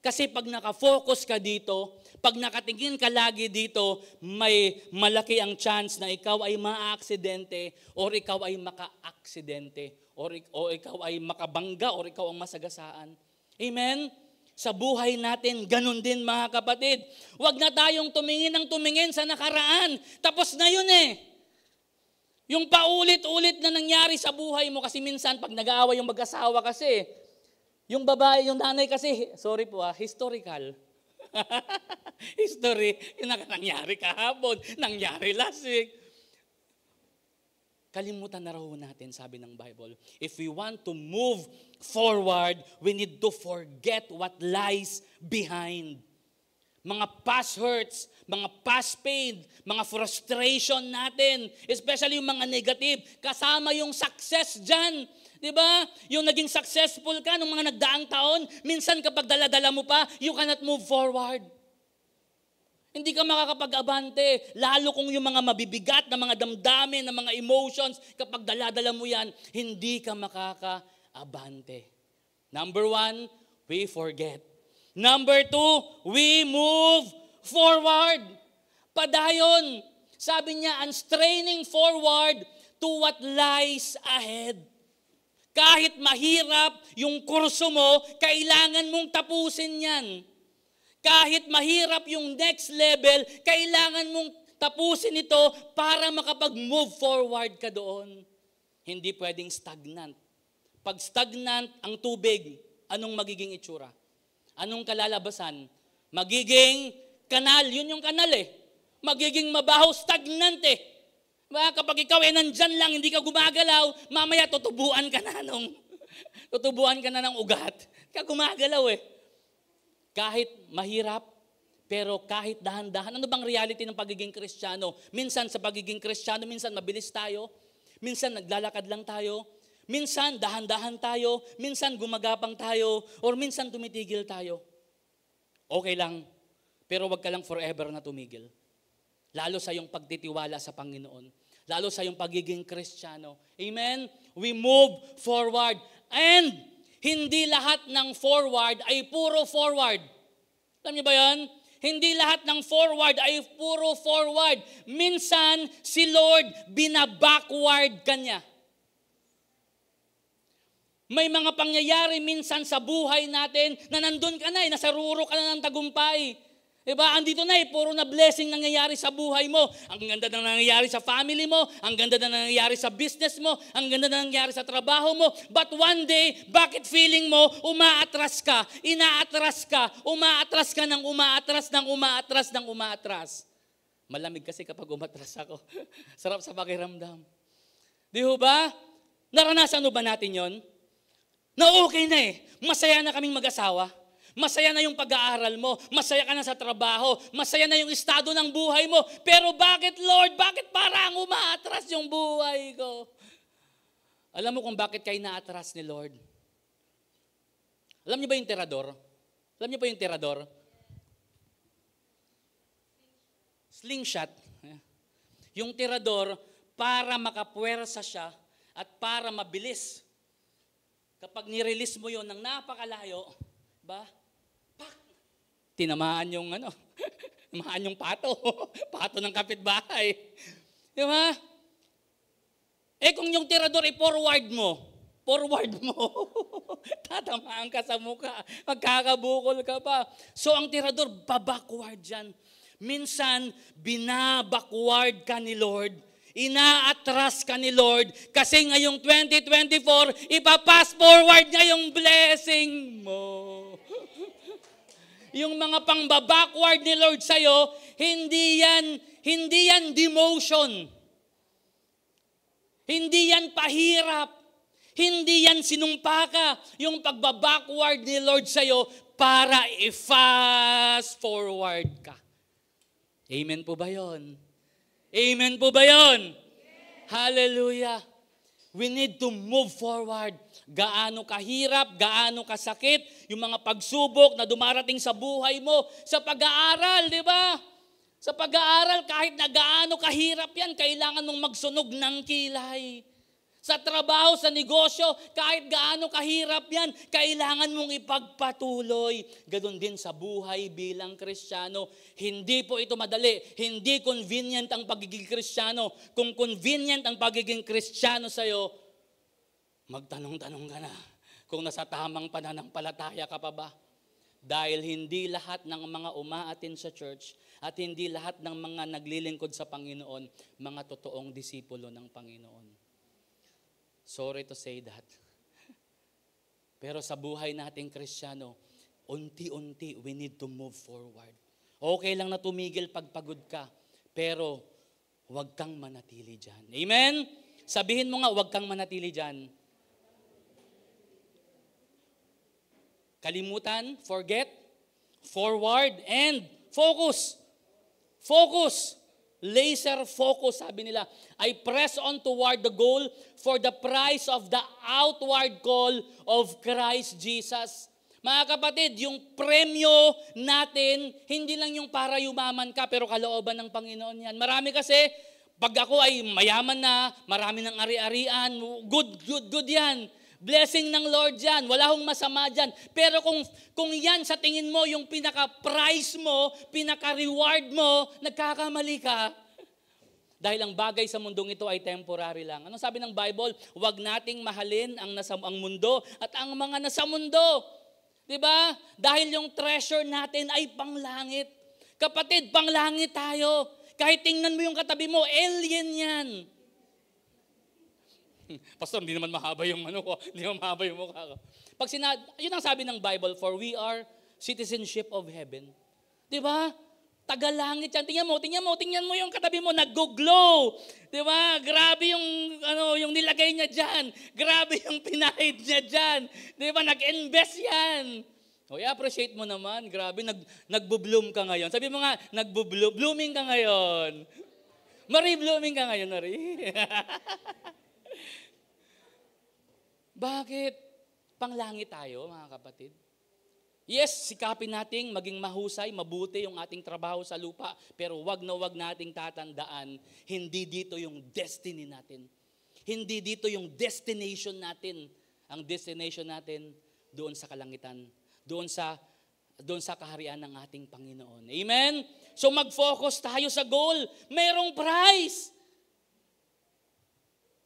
Kasi pag nakafocus ka dito, pag nakatingin ka lagi dito, may malaki ang chance na ikaw ay maaaksidente or ikaw ay maka-aksidente or ikaw ay makabangga or ikaw ang masagasaan. Amen? Sa buhay natin, ganun din mga kapatid. Huwag na tayong tumingin sa nakaraan. Tapos na yun Yung paulit-ulit na nangyari sa buhay mo kasi minsan pag nag-aaway yung mag-asawa kasi, yung babae, yung nanay kasi, sorry po historical. History, yung nangyari kahapon, nangyari last week. Kalimutan na raw natin, sabi ng Bible. If we want to move forward, we need to forget what lies behind. Mga past hurts, mga past pain, mga frustration natin, especially yung mga negative, kasama yung success dyan. Diba? Yung naging successful ka nung mga nagdaang taon, minsan kapag dala-dala mo pa, you cannot move forward. Hindi ka makakapag-abante, lalo kung yung mga mabibigat na mga damdamin, na mga emotions, kapag dala-dala mo yan, hindi ka makaka-abante. Number 1, we forget. Number 2, we move forward. Padayon. Sabi niya, and straining forward to what lies ahead. Kahit mahirap yung kurso mo, kailangan mong tapusin yan. Kahit mahirap yung next level, kailangan mong tapusin ito para makapag-move forward ka doon. Hindi pwedeng stagnant. Pag stagnant ang tubig, anong magiging itsura? Anong kalalabasan? Magiging kanal. Yun yung kanal Magiging mabaho, stagnant Kapag ikaw nandyan lang, hindi ka gumagalaw, mamaya tutubuan ka na ng ugat. Kaya gumagalaw Kahit mahirap, pero kahit dahan-dahan. Ano bang reality ng pagiging Kristiyano? Minsan sa pagiging Kristiyano, minsan mabilis tayo. Minsan naglalakad lang tayo, minsan dahan-dahan tayo, minsan gumagapang tayo, or minsan tumitigil tayo. Okay lang, pero wag ka lang forever na tumigil. Lalo sa iyong pagtitiwala sa Panginoon. Lalo sa iyong pagiging Kristiyano. Amen? We move forward. And hindi lahat ng forward ay puro forward. Alam niyo ba yan? Hindi lahat ng forward ay puro forward. Minsan, si Lord binabackward ka niya. May mga pangyayari minsan sa buhay natin na nandun ka na nasa ruro ka na ng tagumpay. Diba? Andito na puro na blessing nangyayari sa buhay mo. Ang ganda na nangyayari sa family mo, ang ganda na nangyayari sa business mo, ang ganda na nangyayari sa trabaho mo. But one day, bakit feeling mo, umaatras ka, inaatras ka, umaatras ka ng umaatras, ng umaatras, ng umaatras. Malamig kasi kapag umatras ako. Sarap sa pakiramdam. Di ba? Naranasan mo ba natin yon? Na okay na masaya na kaming mag-asawa. Masaya na yung pag-aaral mo, masaya ka na sa trabaho, masaya na yung estado ng buhay mo. Pero bakit, Lord? Bakit parang umaatras yung buhay ko? Alam mo kung bakit kayo naatras ni Lord? Alam niyo ba yung tirador? Alam niyo ba yung tirador? Slingshot. Yung tirador, para makapuwersa siya at para mabilis. Kapag nirelease mo yon ng napakalayo, ba? Tinamaan yung tinamaan yung pato. Pato ng kapitbahay. Di ba? Kung yung tirador forward mo, tatamaan ka sa mukha, magkakabukol ka pa. So ang tirador, babackward yan. Minsan, binabackward ka ni Lord. Inaatras ka ni Lord kasi ngayong 2024, ipapass forward niya yung blessing mo. Yung mga pang-backward ni Lord sa'yo, hindi yan demotion. Hindi yan pahirap. Hindi yan sinumpa ka. Yung pagba-backward ni Lord sa'yo para i-fast forward ka. Amen po ba yun? Amen po ba yun? Hallelujah. We need to move forward. Gaano kahirap, gaano kasakit, yung mga pagsubok na dumarating sa buhay mo, sa pag-aaral, di ba? Sa pag-aaral, kahit na gaano kahirap yan, kailangan mong magsunog ng kilay. Sa trabaho, sa negosyo, kahit gaano kahirap yan, kailangan mong ipagpatuloy. Ganon din sa buhay bilang Kristiyano. Hindi po ito madali. Hindi convenient ang pagiging Kristiyano. Kung convenient ang pagiging Kristiyano sa'yo, magtanong-tanong ka na kung nasa tamang pananampalataya ka pa ba. Dahil hindi lahat ng mga umaatin sa church at hindi lahat ng mga naglilingkod sa Panginoon, mga totoong disipulo ng Panginoon. Sorry to say that. Pero sa buhay nating Kristiyano, unti-unti we need to move forward. Okay lang na tumigil pag pagod ka, pero huwag kang manatili dyan. Amen? Sabihin mo nga, huwag kang manatili dyan. Kalimutan, forget, forward, and focus. Focus. Laser focus, sabi nila. I press on toward the goal for the prize of the outward call of Christ Jesus. Mga kapatid, yung premyo natin, hindi lang yung para yumaman ka, pero kalooban ng Panginoon yan. Marami kasi, pag ako ay mayaman na, marami ng ari-arian, good yan. Blessing ng Lord yan. Wala hong masama dyan. Pero kung yan sa tingin mo, yung pinaka-prize mo, pinaka-reward mo, nagkakamali ka. Dahil ang bagay sa mundong ito ay temporary lang. Anong sabi ng Bible? Huwag nating mahalin ang mundo at ang mga nasa mundo. Diba? Dahil yung treasure natin ay panglangit. Kapatid, panglangit tayo. Kahit tingnan mo yung katabi mo, alien yan. Pastor, hindi naman mahaba yung hindi naman mahaba yung mukha ko. Yun ang sabi ng Bible, for we are citizenship of heaven. Di ba? Tagalangit yan. Tingnan mo yung katabi mo, nag-glow. Di ba? Grabe yung nilagay niya dyan. Grabe yung pinahid niya dyan. Di ba? Nag-invest yan. I-appreciate mo naman. Grabe, nagbo-bloom ka ngayon. Sabi mo nga, blooming ka ngayon. Marie, blooming ka ngayon, Marie. Bakit? Panglangit tayo, mga kapatid. Yes, sikapin nating maging mahusay, mabuti yung ating trabaho sa lupa, pero wag na wag nating tatandaan, hindi dito yung destiny natin. Hindi dito yung destination natin. Ang destination natin doon sa kalangitan, doon sa kaharian ng ating Panginoon. Amen? So mag-focus tayo sa goal. Merong prize.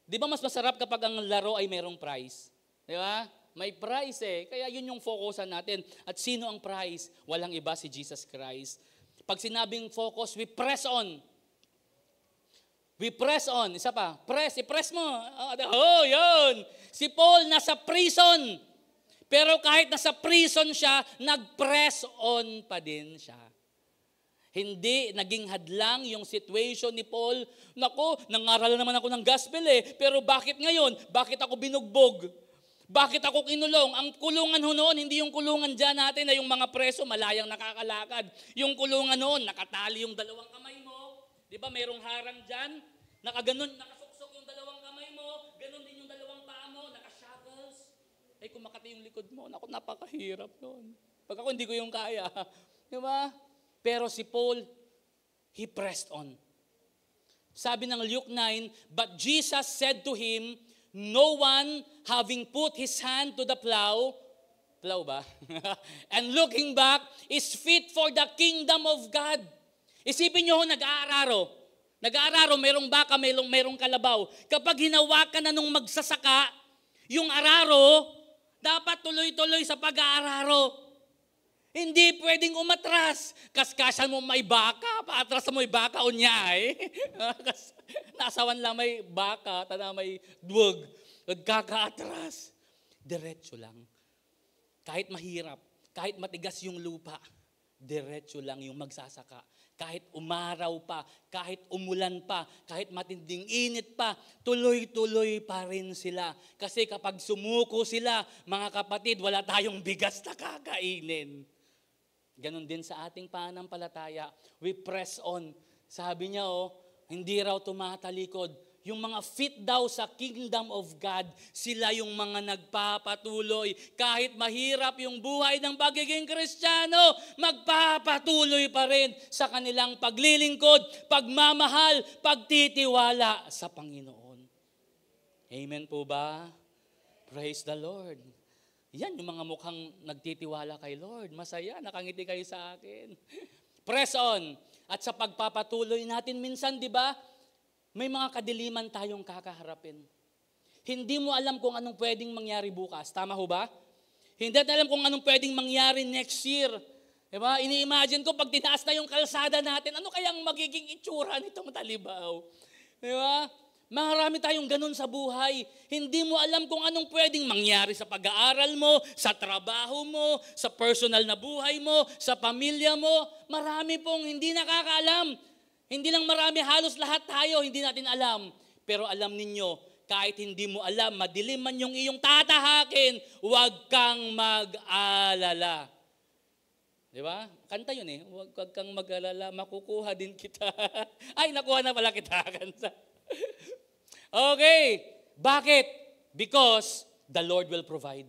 Di ba mas masarap kapag ang laro ay merong prize? Di ba? May prize eh. Kaya yun yung focusan natin. At sino ang prize? Walang iba, si Jesus Christ. Pag sinabing focus, we press on. We press on. Isa pa, press. I-press mo. Oh, yun. Si Paul nasa prison. Pero kahit nasa prison siya, nag-press on pa din siya. Hindi naging hadlang yung situation ni Paul. Nako, nangaral naman ako ng gospel eh. Pero bakit ngayon? Bakit ako binugbog? Bakit ako kinulong? Ang kulungan ho noon, hindi yung kulungan dyan natin na yung mga preso malayang nakakalakad. Yung kulungan noon, nakatali yung dalawang kamay mo. Di ba mayroong harang dyan? Nakaganon, nakasuksok yung dalawang kamay mo. Ganon din yung dalawang paa mo, nakashackles. Ay, kumakati yung likod mo. Naku, napakahirap noon. Pag ako hindi ko yung kaya. Di ba? Pero si Paul, he pressed on. Sabi ng Luke 9, but Jesus said to him, no one having put his hand to the plow ba? And looking back is fit for the kingdom of God. Isipin nyo, nag-aararo, mayroong baka, mayroong kalabaw. Kapag hinawakan na nung magsasaka, yung araro, dapat tuloy-tuloy sa pag-aararo. Hindi pwedeng umatras. Kaskasan mo may baka, paatras mo may baka o nyay. Nasawan lang may baka, tada may duwag. Nagkakaatras. Diretso lang. Kahit mahirap, kahit matigas yung lupa, diretso lang yung magsasaka. Kahit umaraw pa, kahit umulan pa, kahit matinding init pa, tuloy-tuloy pa rin sila. Kasi kapag sumuko sila, mga kapatid, wala tayong bigas na kakainin. Ganon din sa ating pananampalataya. We press on. Sabi niya, hindi raw tumatalikod. Yung mga fit daw sa kingdom of God, sila yung mga nagpapatuloy. Kahit mahirap yung buhay ng pagiging Kristiyano, magpapatuloy pa rin sa kanilang paglilingkod, pagmamahal, pagtitiwala sa Panginoon. Amen po ba? Praise the Lord. Yan yung mga mukhang nagtitiwala kay Lord. Masaya, nakangiti kayo sa akin. Press on. At sa pagpapatuloy natin minsan, di ba, may mga kadiliman tayong kakaharapin. Hindi mo alam kung anong pwedeng mangyari bukas. Tama ho ba? Hindi natin alam kung anong pwedeng mangyari next year. Di ba? Ini-imagine ko pag tinaas na yung kalsada natin, ano kayang magiging itsura nitong Talibaw? Di ba? Marami tayong ganun sa buhay. Hindi mo alam kung anong pwedeng mangyari sa pag-aaral mo, sa trabaho mo, sa personal na buhay mo, sa pamilya mo. Marami pong hindi nakakaalam. Hindi lang marami, halos lahat tayo hindi natin alam. Pero alam ninyo, kahit hindi mo alam, madilim man yung iyong tatahakin, huwag kang mag-alala. Di ba? Kanta yun eh. Huwag kang mag-alala, makukuha din kita. Ay, nakuha na pala kita. Kanta. Okay. Bakit? Because the Lord will provide.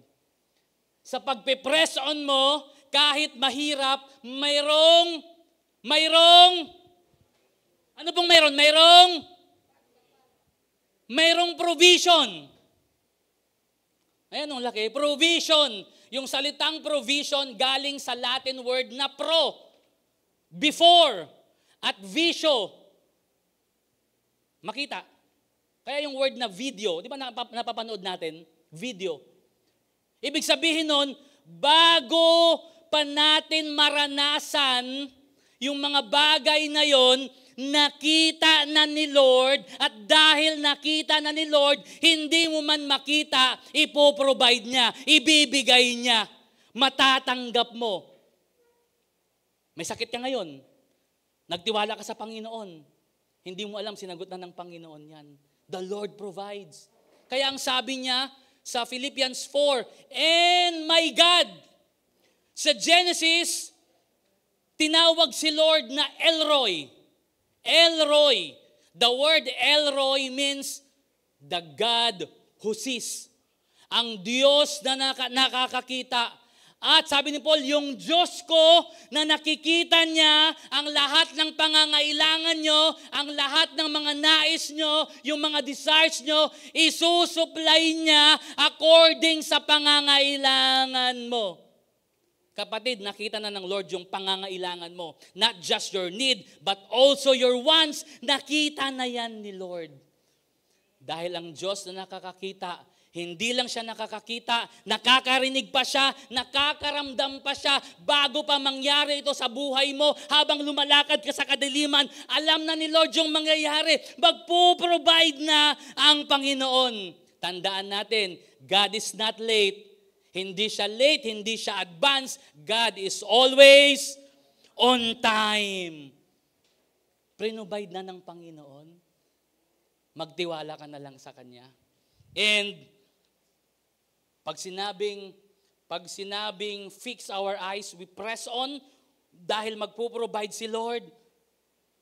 Sa pagpe-press on mo, kahit mahirap, mayroong, ano pong mayroon? Mayroong provision. Ayan ang laki. Provision. Yung salitang provision galing sa Latin word na pro, before, at visio. Makita. Kaya yung word na video, di ba napapanood natin? Video. Ibig sabihin nun, bago pa natin maranasan yung mga bagay na yon, nakita na ni Lord, at dahil nakita na ni Lord, hindi mo man makita, ipoprovide niya, ibibigay niya, matatanggap mo. May sakit ka ngayon, nagtiwala ka sa Panginoon, hindi mo alam, sinagot na ng Panginoon yan. The Lord provides. Kaya ang sabi niya sa Philippians 4, and my God, sa Genesis, tinawag si Lord na Elroy. Elroy. The word Elroy means the God who sees. ang Diyos na nakakakita. At sabi ni Paul, yung Diyos ko na nakikita niya ang lahat ng pangangailangan nyo, ang lahat ng mga nais nyo, yung mga desires nyo, isusupply niya according sa pangangailangan mo. Kapatid, nakita na ng Lord yung pangangailangan mo. Not just your need, but also your wants. Nakita na yan ni Lord. Dahil ang Diyos na nakakakita, hindi lang siya nakakakita, nakakarinig pa siya, nakakaramdam pa siya, bago pa mangyari ito sa buhay mo, habang lumalakad ka sa kadiliman, alam na ni Lord yung mangyayari, magpo-provide na ang Panginoon. Tandaan natin, God is not late. Hindi siya late, hindi siya advanced. God is always on time. Provide na ng Panginoon. Magtiwala ka na lang sa Kanya. And pag sinabing fix our eyes, we press on dahil magpo-provide si Lord.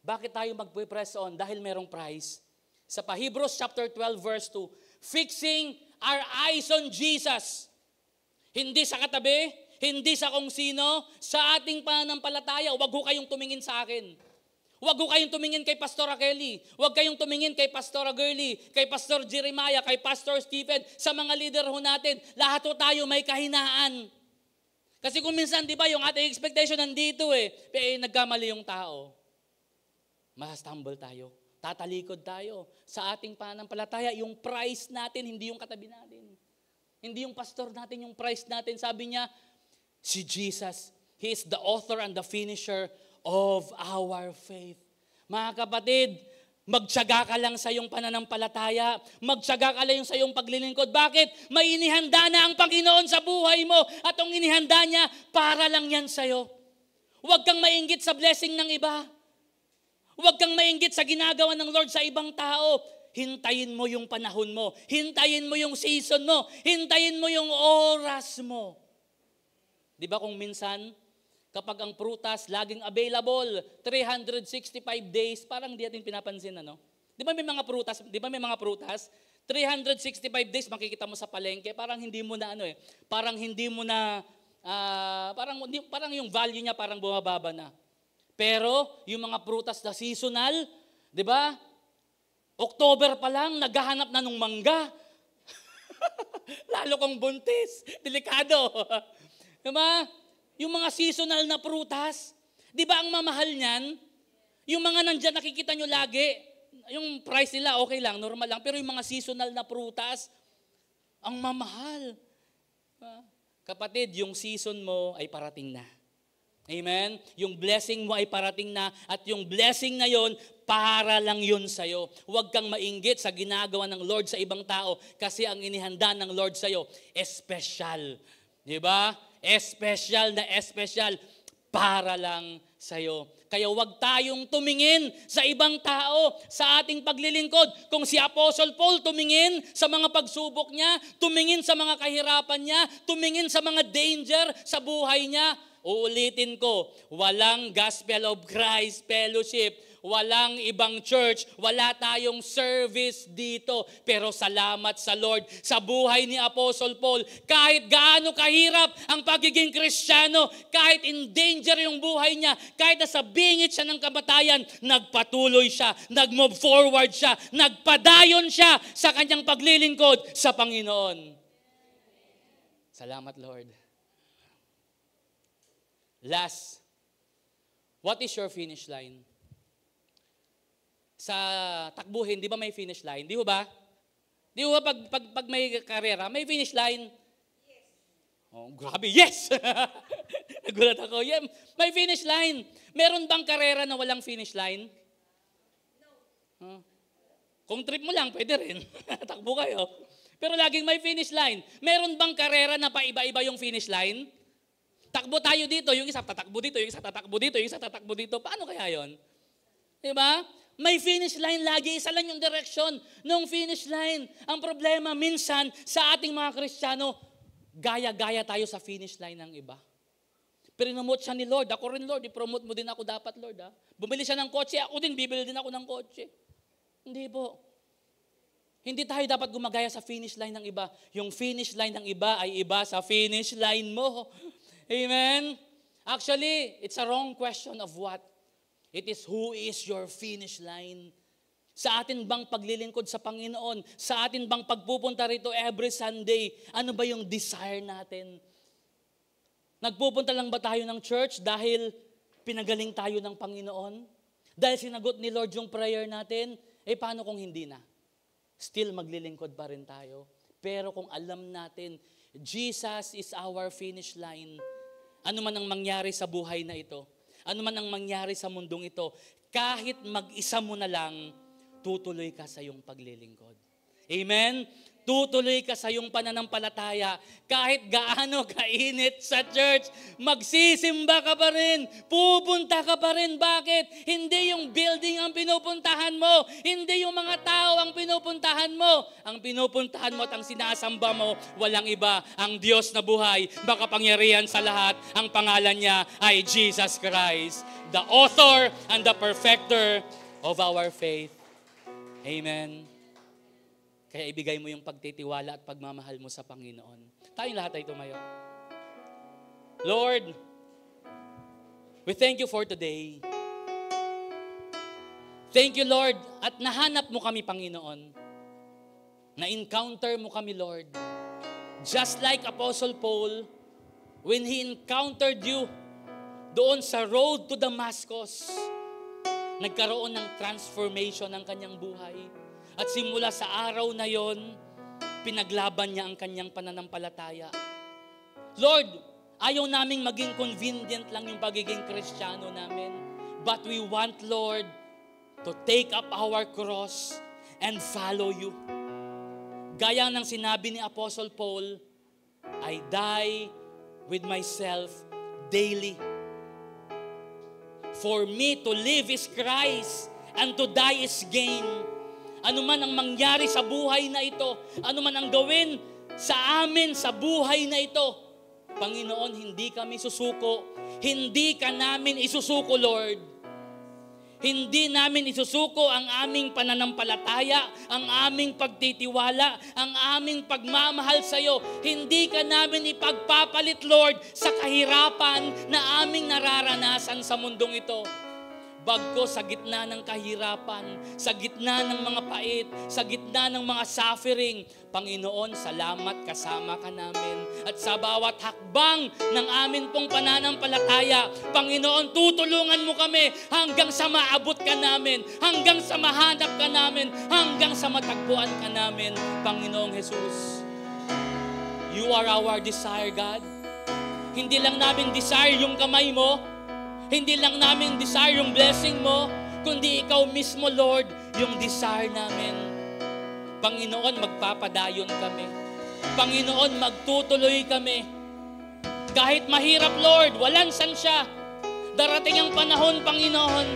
Bakit tayo magpo-press on? Dahil merong prize. Sa Hebrews chapter 12 verse 2, fixing our eyes on Jesus. Hindi sa katabi, hindi sa kung sino, sa ating pananampalataya, huwag ho kayong tumingin sa akin. Huwag ho kayong tumingin kay Pastor Kelly. Huwag kayong tumingin kay Pastor Girly, kay Pastor Jeremiah, kay Pastor Stephen, sa mga leader ho natin. Lahat ho tayo may kahinaan. Kasi kung minsan, di ba, yung ating expectation nandito nagkamali yung tao. Masastumble tayo. Tatalikod tayo. Sa ating pananampalataya, yung price natin, hindi yung katabi natin. Hindi yung pastor natin, yung price natin. Sabi niya, si Jesus, He is the author and the finisher of our faith. Mga kapatid, magtiyaga ka lang sa iyong pananampalataya. Magtiyaga ka lang sa iyong paglilingkod. Bakit? May inihanda na ang Panginoon sa buhay mo. At ang inihanda niya, para lang yan sa iyo. Huwag kang mainggit sa blessing ng iba. Huwag kang mainggit sa ginagawa ng Lord sa ibang tao. Hintayin mo yung panahon mo. Hintayin mo yung season mo. Hintayin mo yung oras mo. Di ba kung minsan, kapag ang prutas laging available, 365 days, parang di natin pinapansin, ano? Di ba may mga prutas, 365 days makikita mo sa palengke, parang hindi mo na parang yung value niya parang bumababa na. Pero yung mga prutas na seasonal, di ba? October pa lang, naghahanap na ng mangga. Lalo kong buntis, delikado. Di ba? Yung mga seasonal na prutas, di ba ang mamahal niyan? Yung mga nandyan nakikita nyo lagi, yung price nila okay lang, normal lang, pero yung mga seasonal na prutas, ang mamahal. Kapatid, yung season mo ay parating na. Amen? Yung blessing mo ay parating na at yung blessing na yon, para lang yun sa'yo. Huwag kang mainggit sa ginagawa ng Lord sa ibang tao kasi ang inihanda ng Lord sa'yo, espesyal. Di ba? Espesyal na espesyal para lang sa'yo. Kaya huwag tayong tumingin sa ibang tao sa ating paglilingkod. Kung si Apostle Paul tumingin sa mga pagsubok niya, tumingin sa mga kahirapan niya, tumingin sa mga danger sa buhay niya, uulitin ko, walang Gospel of Christ Fellowship, walang ibang church, wala tayong service dito. Pero salamat sa Lord, sa buhay ni Apostle Paul, kahit gaano kahirap ang pagiging Kristiyano, kahit in danger yung buhay niya, kahit nasa bingit siya ng kamatayan, nagpatuloy siya, nag-move forward siya, nagpadayon siya sa kanyang paglilingkod sa Panginoon. Salamat, Lord. Last, what is your finish line? Sa takbuhin, di ba may finish line? Di ba? Di ba pag may karera, may finish line? Yes. Oh, grabe, yes! Nagulat ako. Yeah, may finish line. Meron bang karera na walang finish line? No. Kung trip mo lang, pwede rin. Takbo kayo. Pero laging may finish line. Meron bang karera na paiba-iba yung finish line? Takbo tayo dito, yung isa tatakbo dito, yung isa tatakbo dito, yung isa tatakbo dito. Paano kaya yon? Di ba? May finish line lagi, isa lang yung direction ng finish line. Ang problema minsan sa ating mga Kristiyano, gaya-gaya tayo sa finish line ng iba. Pinomote siya ni Lord. Ako rin, Lord, i-promote mo din ako dapat, Lord. Bumili siya ng kotse, ako din, bibili din ako ng kotse. Hindi po. Hindi tayo dapat gumagaya sa finish line ng iba. Yung finish line ng iba ay iba sa finish line mo. Amen? Actually, it's a wrong question of what. It is who is your finish line. Sa atin bang paglilingkod sa Panginoon? Sa atin bang pagpupunta rito every Sunday? Ano ba yung desire natin? Nagpupunta lang ba tayo ng church dahil pinagaling tayo ng Panginoon? Dahil sinagot ni Lord yung prayer natin? Paano kung hindi na? Still maglilingkod pa rin tayo. Pero kung alam natin, Jesus is our finish line. Ano man ang mangyari sa buhay na ito, ano man ang mangyari sa mundong ito, kahit mag-isa mo na lang, tutuloy ka sa iyong paglilingkod. Amen? Tutuloy ka sa iyong pananampalataya. Kahit gaano kainit sa church, magsisimba ka pa rin. Pupunta ka pa rin. Bakit? Hindi yung building ang pinupuntahan mo. Hindi yung mga tao ang pinupuntahan mo. Ang pinupuntahan mo at ang sinasamba mo, walang iba. Ang Diyos na buhay, makapangyarihan sa lahat. Ang pangalan niya ay Jesus Christ, the author and the perfecter of our faith. Amen. Kaya ibigay mo yung pagtitiwala at pagmamahal mo sa Panginoon. Tayong lahat ay tumayo. Lord, we thank you for today. Thank you, Lord, at nahanap mo kami, Panginoon. Na-encounter mo kami, Lord. Just like Apostle Paul, when he encountered you doon sa road to Damascus, nagkaroon ng transformation ng kanyang buhay. At simula sa araw na yon, pinaglaban niya ang kanyang pananampalataya. Lord, ayaw naming maging convenient lang yung pagiging Kristiyano namin. But we want, Lord, to take up our cross and follow you. Gaya ng sinabi ni Apostle Paul, I die with myself daily. For me to live is Christ and to die is gain. Ano man ang mangyari sa buhay na ito, ano man ang gawin sa amin sa buhay na ito, Panginoon, hindi kami susuko. Hindi ka namin isusuko, Lord. Hindi namin isusuko ang aming pananampalataya, ang aming pagtitiwala, ang aming pagmamahal sa iyo. Hindi ka namin ipagpapalit, Lord, sa kahirapan na aming nararanasan sa mundong ito. Bagko sa gitna ng kahirapan, sa gitna ng mga pait, sa gitna ng mga suffering, Panginoon, salamat kasama ka namin. At sa bawat hakbang ng amin pong pananampalataya, Panginoon, tutulungan mo kami hanggang sa maabot ka namin, hanggang sa mahanap ka namin, hanggang sa matagpuan ka namin, Panginoong Jesus. You are our desire, God. Hindi lang namin desire yung kamay mo, hindi lang namin desire yung blessing mo, kundi ikaw mismo, Lord, yung desire namin. Panginoon, magpapadayon kami. Panginoon, magtutuloy kami. Kahit mahirap, Lord, walang sansya. Darating ang panahon, Panginoon.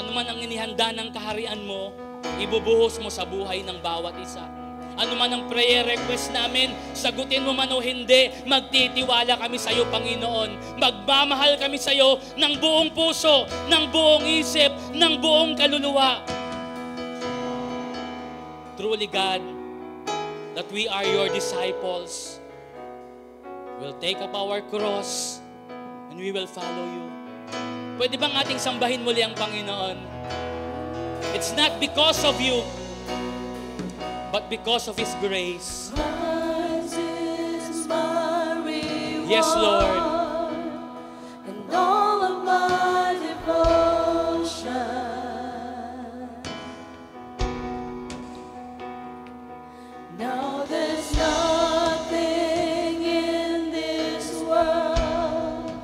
Ano man ang inihanda ng kaharian mo, ibubuhos mo sa buhay ng bawat isa. Ano man ang prayer request namin, sagutin mo man o hindi, magtitiwala kami sa iyo, Panginoon. Magmamahal kami sa iyo ng buong puso, ng buong isip, ng buong kaluluwa. Truly, God, that we are your disciples. We'll take up our cross and we will follow you. Pwede bang ating sambahin muli ang Panginoon? It's not because of you, but because of His grace. Yes, Lord. And all of my devotion. Now there's nothing in this world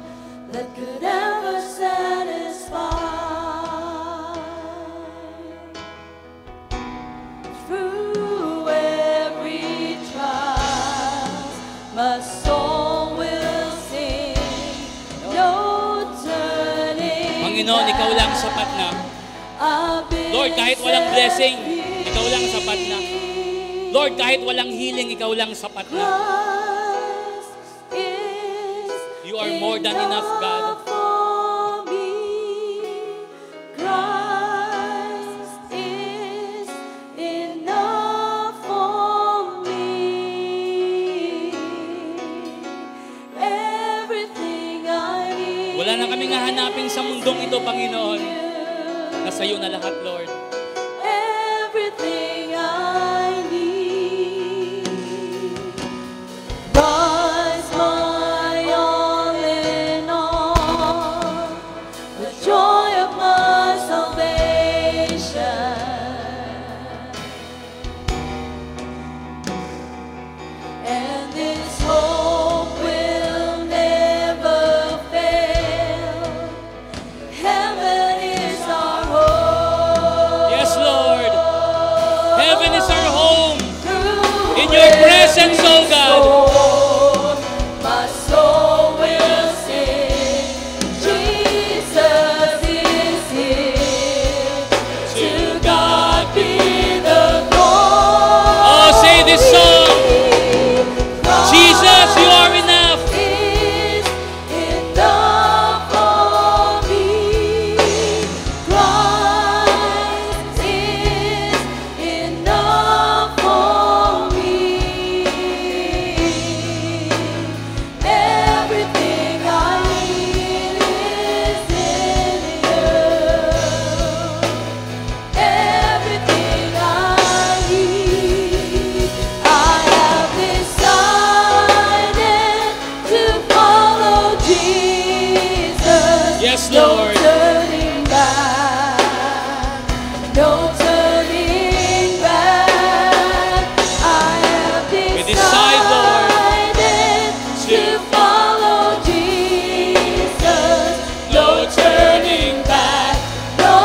that could ever satisfy. Through every trial, my soul will sing, no turning Panginoon, ikaw lang sapat na. Lord, kahit walang blessing, ikaw lang sapat na. Lord, kahit walang healing, ikaw lang sapat na. You are more than enough, God. Christ is enough. Wala na kaming hahanapin sa mundong ito, Panginoon. Nasa iyo na lahat, Lord. Everything I need. God's my all in all, the joy of my salvation. And this hope will never fail. Heaven is our home. Yes, Lord. Heaven is our home. Through In your presence, O God. my soul will sing. Jesus is here. To God be the glory. Oh, say this song. Jesus, you are enough. Is enough for me. Christ is enough for me. Everything I need is in you. Everything I need, I have decided to follow Jesus. Yes, No Lord. turning back, no turning back. I have We decide, Lord, decided to follow Jesus. No turning back, no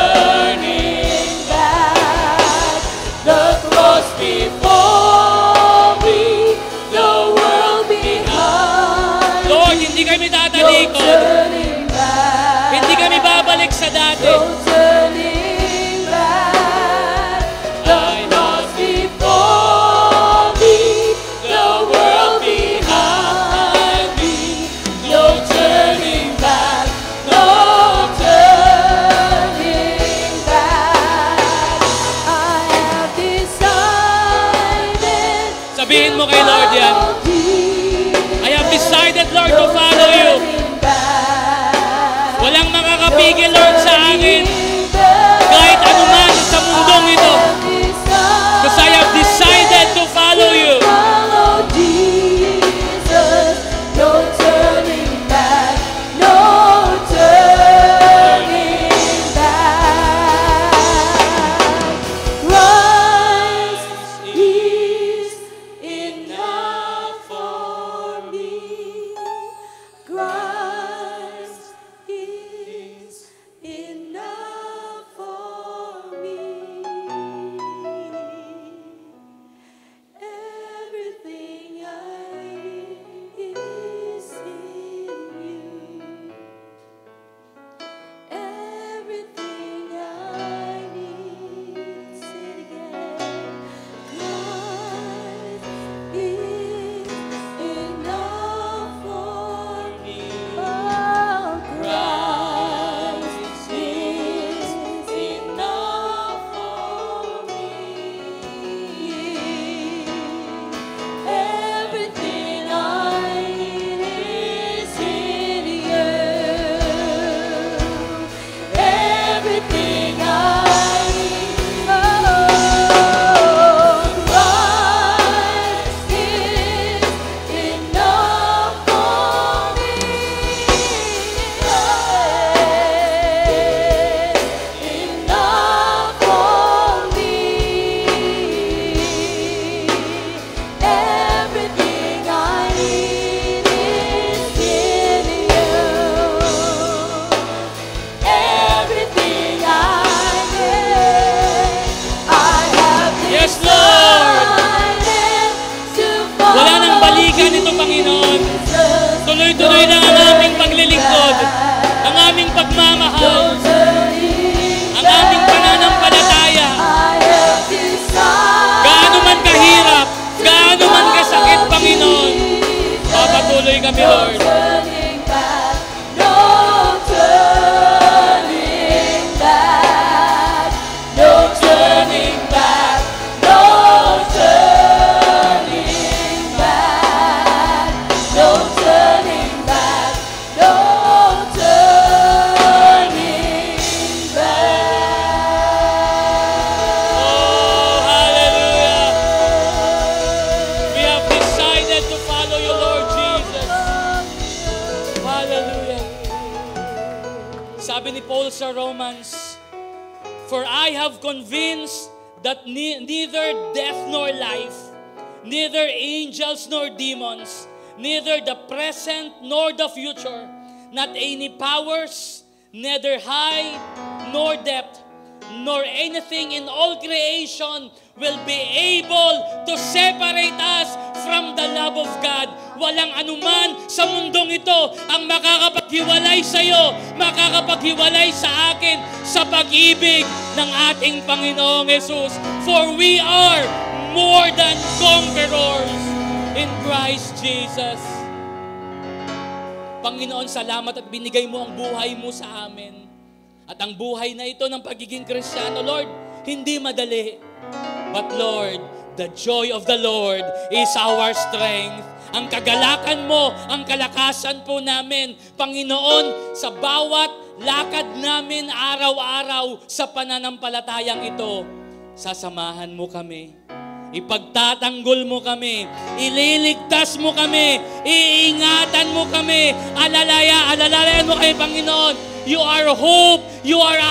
turning back. The cross before me, the world behind. Lord, hindi kami No tatalikod. turning back. Hindi kami babalik sa dati. No turning back. The cross before me, the world behind me. No turning back. No turning back. I have decided. Sabihin mo kay Lord yan. I have decided, Lord, to follow you. Walang makakapigil, Lord, sa akin. Kahit anuman sa mundong ito. Because I have decided to follow you. Follow Jesus, no turning back, no turning back. Christ is enough for me. Christ is enough for me. Everything I need is in you. Everything I need is again. Christ is enough for me. Oh, Christ is enough for me. Everything I need is in you. Everything I need, oh, Christ is enough for me. Enough for me. Everything I need is in you. Everything I need, I have Yes, Lord. decided to follow Wala nang balikan ito, Panginoon. Jesus. Tuloy-tuloy lang ang aming paglilingkod, ang aming pagmamahal, ang aming pananampalataya. I have decided. Gaano man kahirap, gaano man kasakit, Panginoon, papatuloy kami, Lord. Turning back, no turning back, no turning back, no turning back, no turning back, Sabi ni Paul sa Romans, "For I have convinced that neither death nor life, neither angels nor demons, neither the present nor the future, not any powers, neither high nor depth, nor anything in all creation will be able to separate us from the love of God." Walang anuman sa mundong ito ang makakapaghiwalay sa iyo, makakapaghiwalay sa akin sa pag-ibig ng ating Panginoong Jesus. For we are more than conquerors in Christ Jesus. Panginoon, salamat at binigay mo ang buhay mo sa amin. At ang buhay na ito ng pagiging Kristiyano, Lord, hindi madali. But Lord, the joy of the Lord is our strength. Ang kagalakan mo, ang kalakasan po namin, Panginoon, sa bawat lakad namin araw-araw sa pananampalatayang ito, sasamahan mo kami. Ipagtatanggol mo kami, ililigtas mo kami, iingatan mo kami, alalayan mo kami, Panginoon. You are hope, you are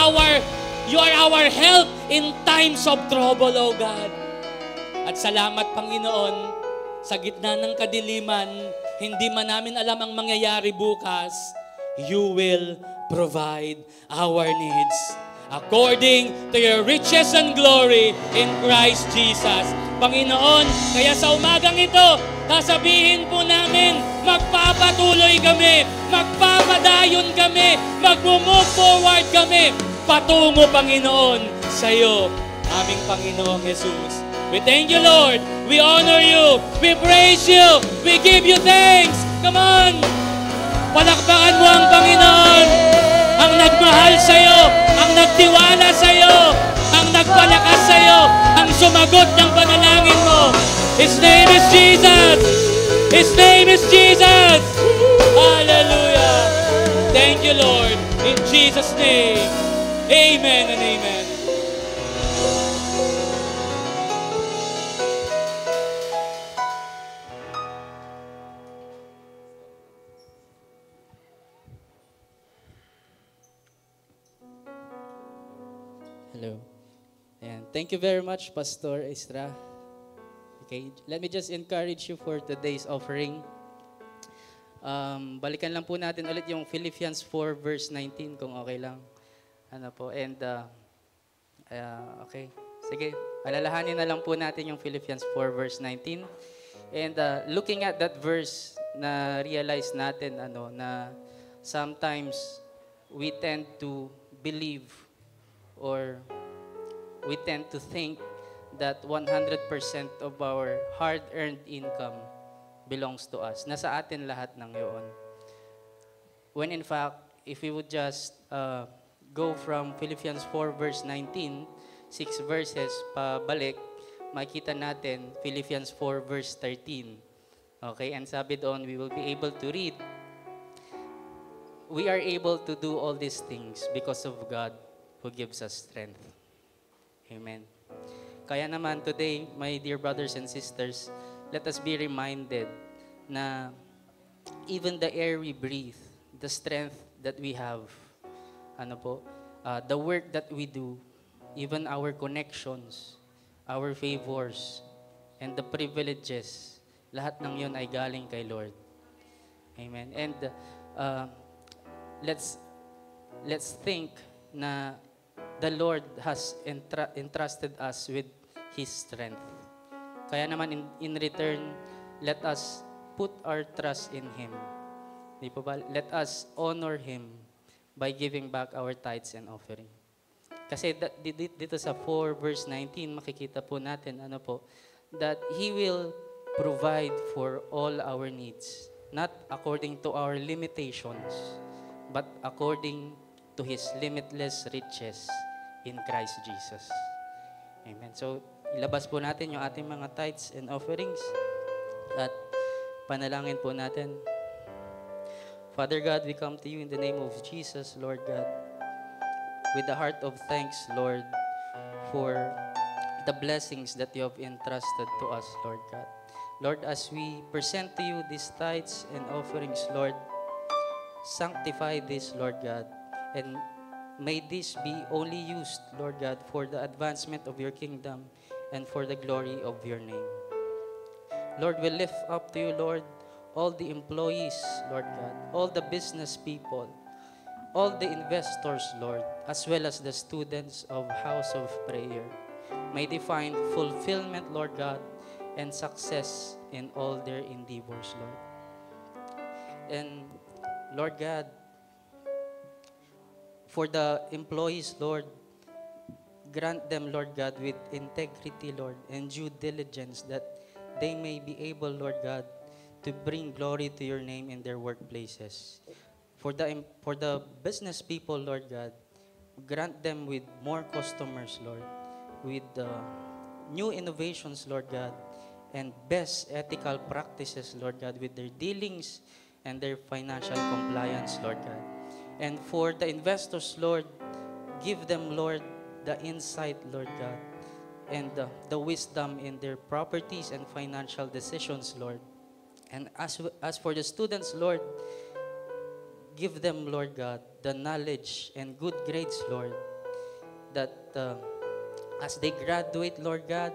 our help in times of trouble, O God. At salamat, Panginoon, sa gitna ng kadiliman, hindi man namin alam ang mangyayari bukas, you will provide our needs according to your riches and glory in Christ Jesus. Panginoon, kaya sa umagang ito, sasabihin po namin, magpapatuloy kami, magpapadayon kami, mag-move forward kami, patungo, Panginoon, sa iyo, aming Panginoong Jesus. We thank you, Lord. We honor you. We praise you. We give you thanks. Come on. Palakpakan mo ang Panginoon. Ang nagmahal sa iyo, ang nagtiwala sa iyo, ang nagpalakas sa iyo, ang sumagot ng panalangin mo. His name is Jesus. His name is Jesus. Hallelujah. Thank you, Lord. In Jesus' name. Amen and amen. Hello. And thank you very much, Pastor Isra. Okay, let me just encourage you for today's offering. Balikan lang po natin ulit yung Philippians 4 verse 19 kung okay lang. Ano po, and okay, sige, alalahanin na lang po natin yung Philippians 4 verse 19. And looking at that verse, na realize natin na sometimes we tend to believe or we tend to think that 100% of our hard-earned income belongs to us. Nasa atin lahat ng yun. When in fact, if we would just go from Philippians 4 verse 19, 6 verses pabalik, makita natin Philippians 4 verse 13. Okay, and sabi doon, we will be able to read, we are able to do all these things because of God who gives us strength. Amen. Kaya naman today, my dear brothers and sisters, let us be reminded na even the air we breathe, the strength that we have, the work that we do, even our connections, our favors, and the privileges, lahat ng yun ay galing kay Lord. Amen. And let's think na the Lord has entrusted us with His strength. Kaya naman in return, let us put our trust in Him. Di po ba? Let us honor Him by giving back our tithes and offering. Kasi dito sa 4 verse 19, makikita po natin, that He will provide for all our needs. Not according to our limitations, but according to His limitless riches in Christ Jesus. Amen. So, ilabas po natin yung ating mga tithes and offerings at panalangin po natin. Father God, we come to you in the name of Jesus, Lord God, with a heart of thanks, Lord, for the blessings that you have entrusted to us, Lord God. Lord, as we present to you these tithes and offerings, Lord, sanctify this, Lord God, and May this be only used, Lord God, for the advancement of your kingdom and for the glory of your name. Lord, we lift up to you, Lord, all the employees, Lord God, all the business people, all the investors, Lord, as well as the students of House of Prayer. May they find fulfillment, Lord God, and success in all their endeavors, Lord. And Lord God, for the employees, Lord, grant them, Lord God, with integrity, Lord, and due diligence that they may be able, Lord God, to bring glory to your name in their workplaces. For the business people, Lord God, grant them with more customers, Lord, with new innovations, Lord God, and best ethical practices, Lord God, with their dealings and their financial compliance, Lord God. And for the investors, Lord, give them, Lord, the insight, Lord God, and the wisdom in their properties and financial decisions, Lord. And as for the students, Lord, give them, Lord God, the knowledge and good grades, Lord, that as they graduate, Lord God,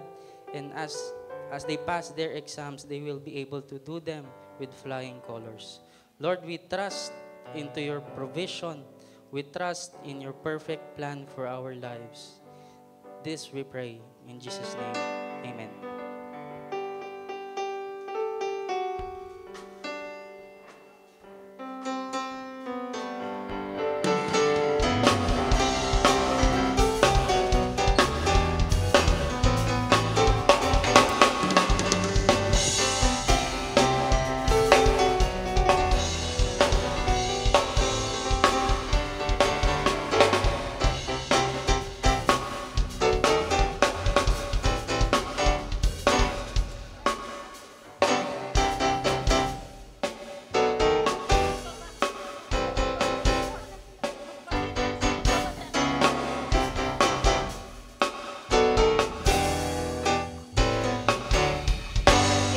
and as they pass their exams, they will be able to do them with flying colors. Lord, we trust into your provision. We trust in your perfect plan for our lives. This we pray in Jesus' name. Amen.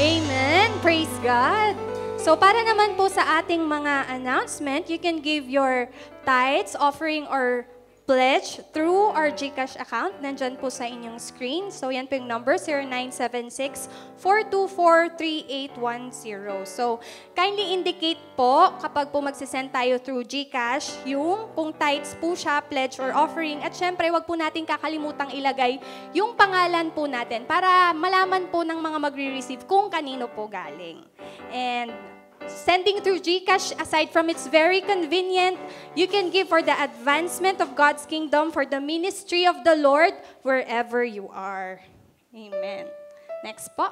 Amen. Praise God. So para naman po sa ating mga announcement, you can give your tithes, offering, or pledge through our GCash account. Nandyan po sa inyong screen. So yan po yung number, 0976-424-3810. So kindly indicate po kapag po magsisend tayo through GCash, yung kung tithes po siya, pledge or offering. At syempre, wag po natin kakalimutang ilagay yung pangalan po natin para malaman po ng mga magre-receive kung kanino po galing. And sending through GCash, aside from it's very convenient, you can give for the advancement of God's kingdom, for the ministry of the Lord, wherever you are. Amen. Next po.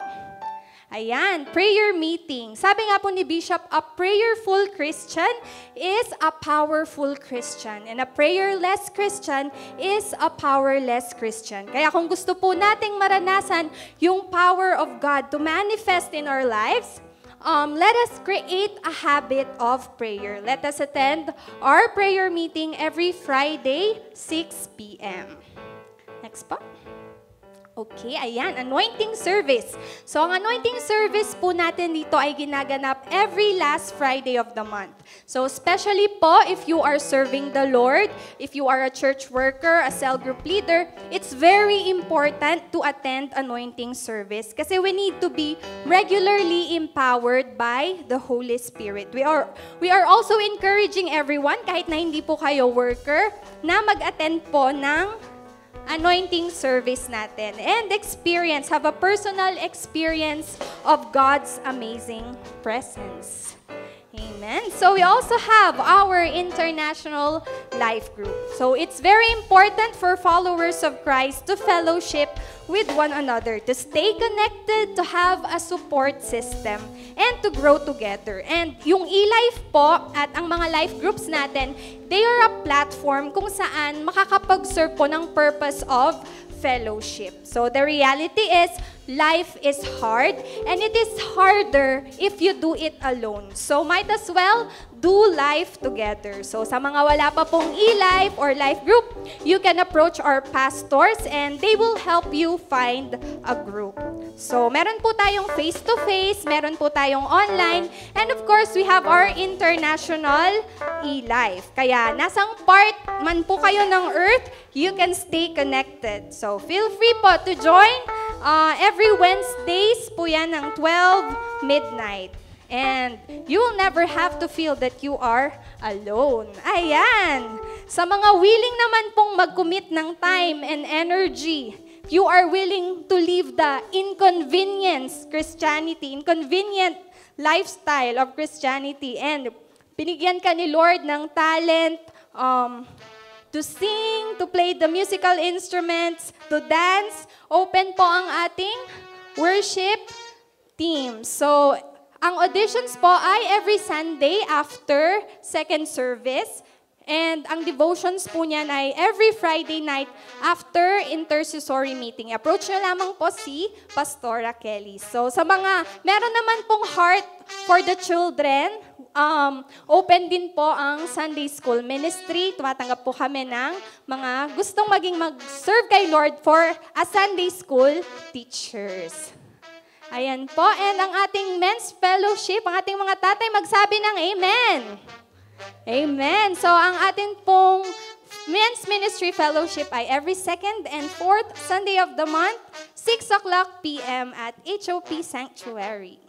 Ayan, prayer meeting. Sabi nga po ni Bishop, a prayerful Christian is a powerful Christian. And a prayerless Christian is a powerless Christian. Kaya kung gusto po nating maranasan yung power of God to manifest in our lives, let us create a habit of prayer. Let us attend our prayer meeting every Friday, 6 p.m. Next po. Okay, ayan, anointing service. So, ang anointing service po natin dito ay ginaganap every last Friday of the month. So, especially po if you are serving the Lord, if you are a church worker, a cell group leader, it's very important to attend anointing service kasi we need to be regularly empowered by the Holy Spirit. We are also encouraging everyone, kahit na hindi po kayo worker, na mag-attend po ng anointing service natin and have a personal experience of God's amazing presence. Amen. So we also have our international life group. So it's very important for followers of Christ to fellowship with one another, to stay connected, to have a support system, and to grow together. And yung e-life po at ang mga life groups natin, they are a platform kung saan makakapag-serve po ng purpose of fellowship. So the reality is, life is hard, and it is harder if you do it alone. So might as well do life together. So sa mga wala pa pong e-life or life group, you can approach our pastors and they will help you find a group. So meron po tayong face-to-face, meron po tayong online, and of course, we have our international e-life. Kaya nasang part man po kayo ng earth, you can stay connected. So feel free po to join every Wednesdays po yan ng 12 midnight. And you will never have to feel that you are alone. Ayan! Sa mga willing naman pong mag-commit ng time and energy, you are willing to leave the inconvenient lifestyle of Christianity, and binigyan ka ni Lord ng talent to sing, to play the musical instruments, to dance. Open po ang ating worship team. So, ang auditions po ay every Sunday after second service. And ang devotions po niyan ay every Friday night after intercessory meeting. Approach nyo lamang po si Pastora Kelly. So sa mga meron naman pong heart for the children, open din po ang Sunday School Ministry. Tumatanggap po kami ng mga gustong mag-serve kay Lord for a Sunday School teachers. Ayan po. And ang ating men's fellowship, ang ating mga tatay magsabi ng amen. Amen. So ang atin pong men's ministry fellowship ay every second and fourth Sunday of the month, 6 o'clock p.m. at HOP Sanctuary.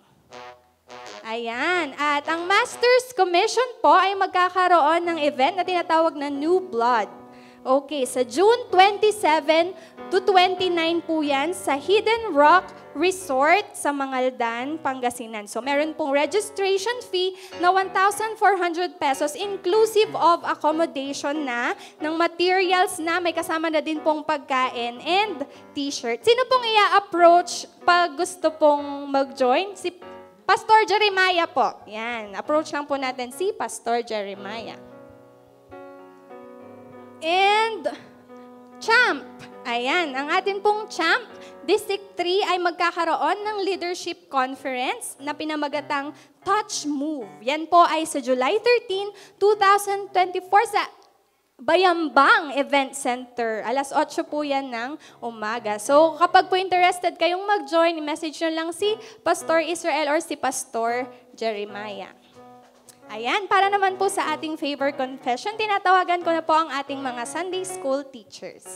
Ayan. At ang Master's Commission po ay magkakaroon ng event na tinatawag na New Blood. Okay, sa June 27 to 29 po yan sa Hidden Rock Resort sa Mangaldan, Pangasinan. So meron pong registration fee na 1,400 pesos inclusive of accommodation na, ng materials na may kasama na din pong pagkain and t-shirt. Sino pong i-approach pag gusto pong mag-join? Si Pastor Jeremiah po. Yan, approach lang po natin si Pastor Jeremiah. And Champ. Ayan, ang atin pong Champ, District 3 ay magkakaroon ng leadership conference na pinamagatang Touch Move. Yan po ay sa July 13, 2024 sa Bayambang Event Center. Alas 8 po yan ng umaga. So kapag po interested kayong mag-join, message nyo lang si Pastor Israel or si Pastor Jeremiah. Ayan, para naman po sa ating favor confession, tinatawagan ko na po ang ating mga Sunday School teachers.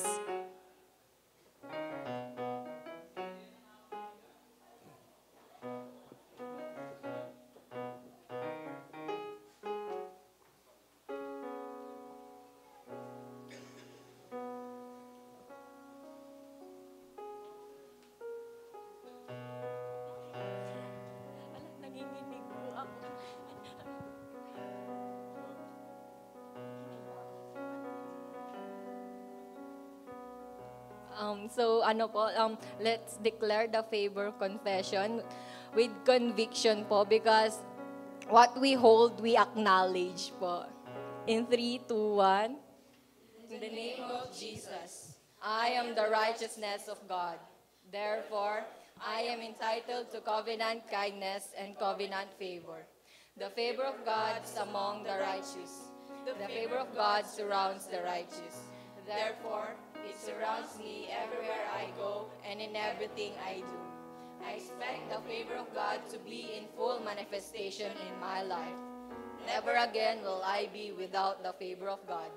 Let's declare the favor confession with conviction po, because what we hold, we acknowledge po. In 3, 2, 1. In the name of Jesus, I am the righteousness of God. Therefore, I am entitled to covenant kindness and covenant favor. The favor of God is among the righteous. The favor of God surrounds the righteous. Therefore, it surrounds me everywhere I go and in everything I do. I expect the favor of God to be in full manifestation in my life. Never again will I be without the favor of God.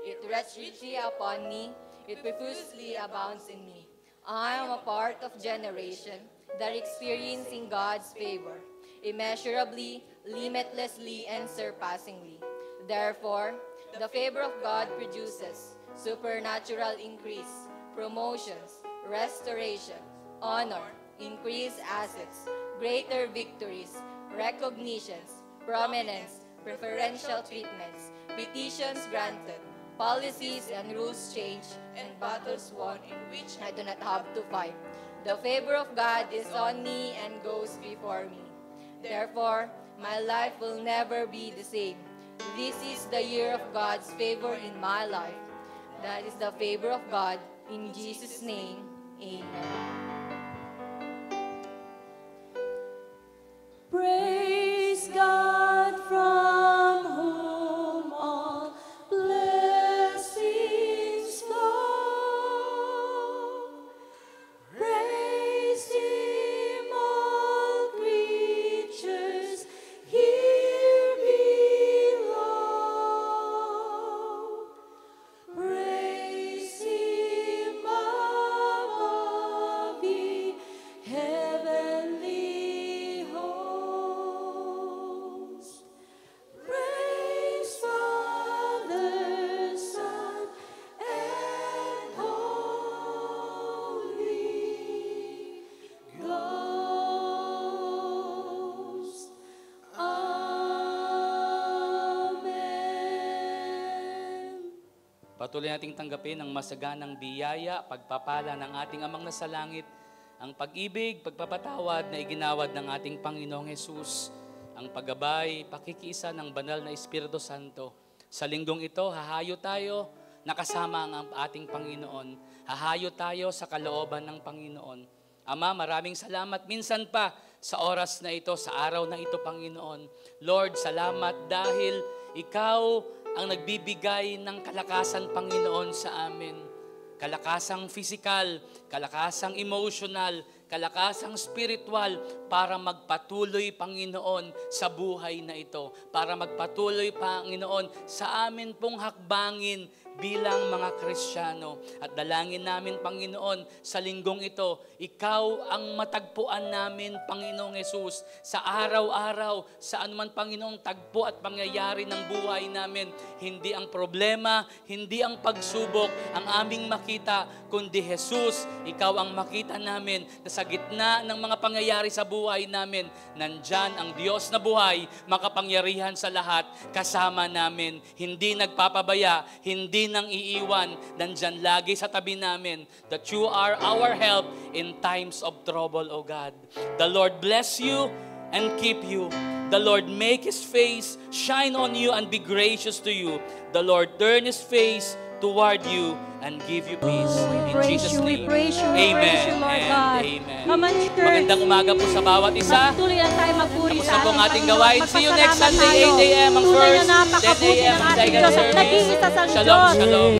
It rests richly upon me. It profusely abounds in me. I am a part of generation that experiencing God's favor, immeasurably, limitlessly, and surpassingly. Therefore, the favor of God produces supernatural increase, promotions, restoration, honor, increased assets, greater victories, recognitions, prominence, preferential treatments, petitions granted, policies and rules changed, and battles won in which I do not have to fight. The favor of God is on me and goes before me. Therefore, my life will never be the same. This is the year of God's favor in my life. That is the favor of God. In Jesus' name, amen. Patuloy nating tanggapin ang masaganang biyaya, pagpapala ng ating Amang nasa langit, ang pag-ibig, pagpapatawad na iginawad ng ating Panginoong Hesus, ang paggabay, pakikiisa ng banal na Espiritu Santo. Sa linggong ito, hahayo tayo nakasama ang ating Panginoon. Hahayo tayo sa kalooban ng Panginoon. Ama, maraming salamat minsan pa sa oras na ito, sa araw na ito, Panginoon. Lord, salamat dahil Ikaw ang nagbibigay ng kalakasan, Panginoon, sa amin. Kalakasang physical, kalakasang emotional, kalakasang spiritual para magpatuloy, Panginoon, sa buhay na ito. Para magpatuloy, Panginoon, sa amin pong hakbangin bilang mga Kristiyano. At dalangin namin, Panginoon, sa linggong ito, Ikaw ang matagpuan namin, Panginoong Hesus, sa araw-araw, sa anuman, Panginoong tagpo at pangyayari ng buhay namin. Hindi ang problema, hindi ang pagsubok ang aming makita, kundi Hesus, Ikaw ang makita namin na sa gitna ng mga pangyayari sa buhay namin, nandyan ang Diyos na buhay, makapangyarihan sa lahat, kasama namin, hindi nagpapabaya, hindi nang iiwan, nandyan lagi sa tabi namin, that you are our help in times of trouble, O God. The Lord bless you and keep you. The Lord make His face shine on you and be gracious to you. The Lord turn His face toward you and give you peace. In Jesus' name, Amen and Amen. Magandang umaga po sa bawat isa. Tuloy lang tayo magpuri Tapos sa na po ang ating Panginoon. gawain. See you next Magpasalamat Sunday, tayo. 8 a.m. ang Tunay first, na 10 napakabuti a.m. ng ang ating second Diyos at service. nag-iisa sa Shalom, Diyos. shalom.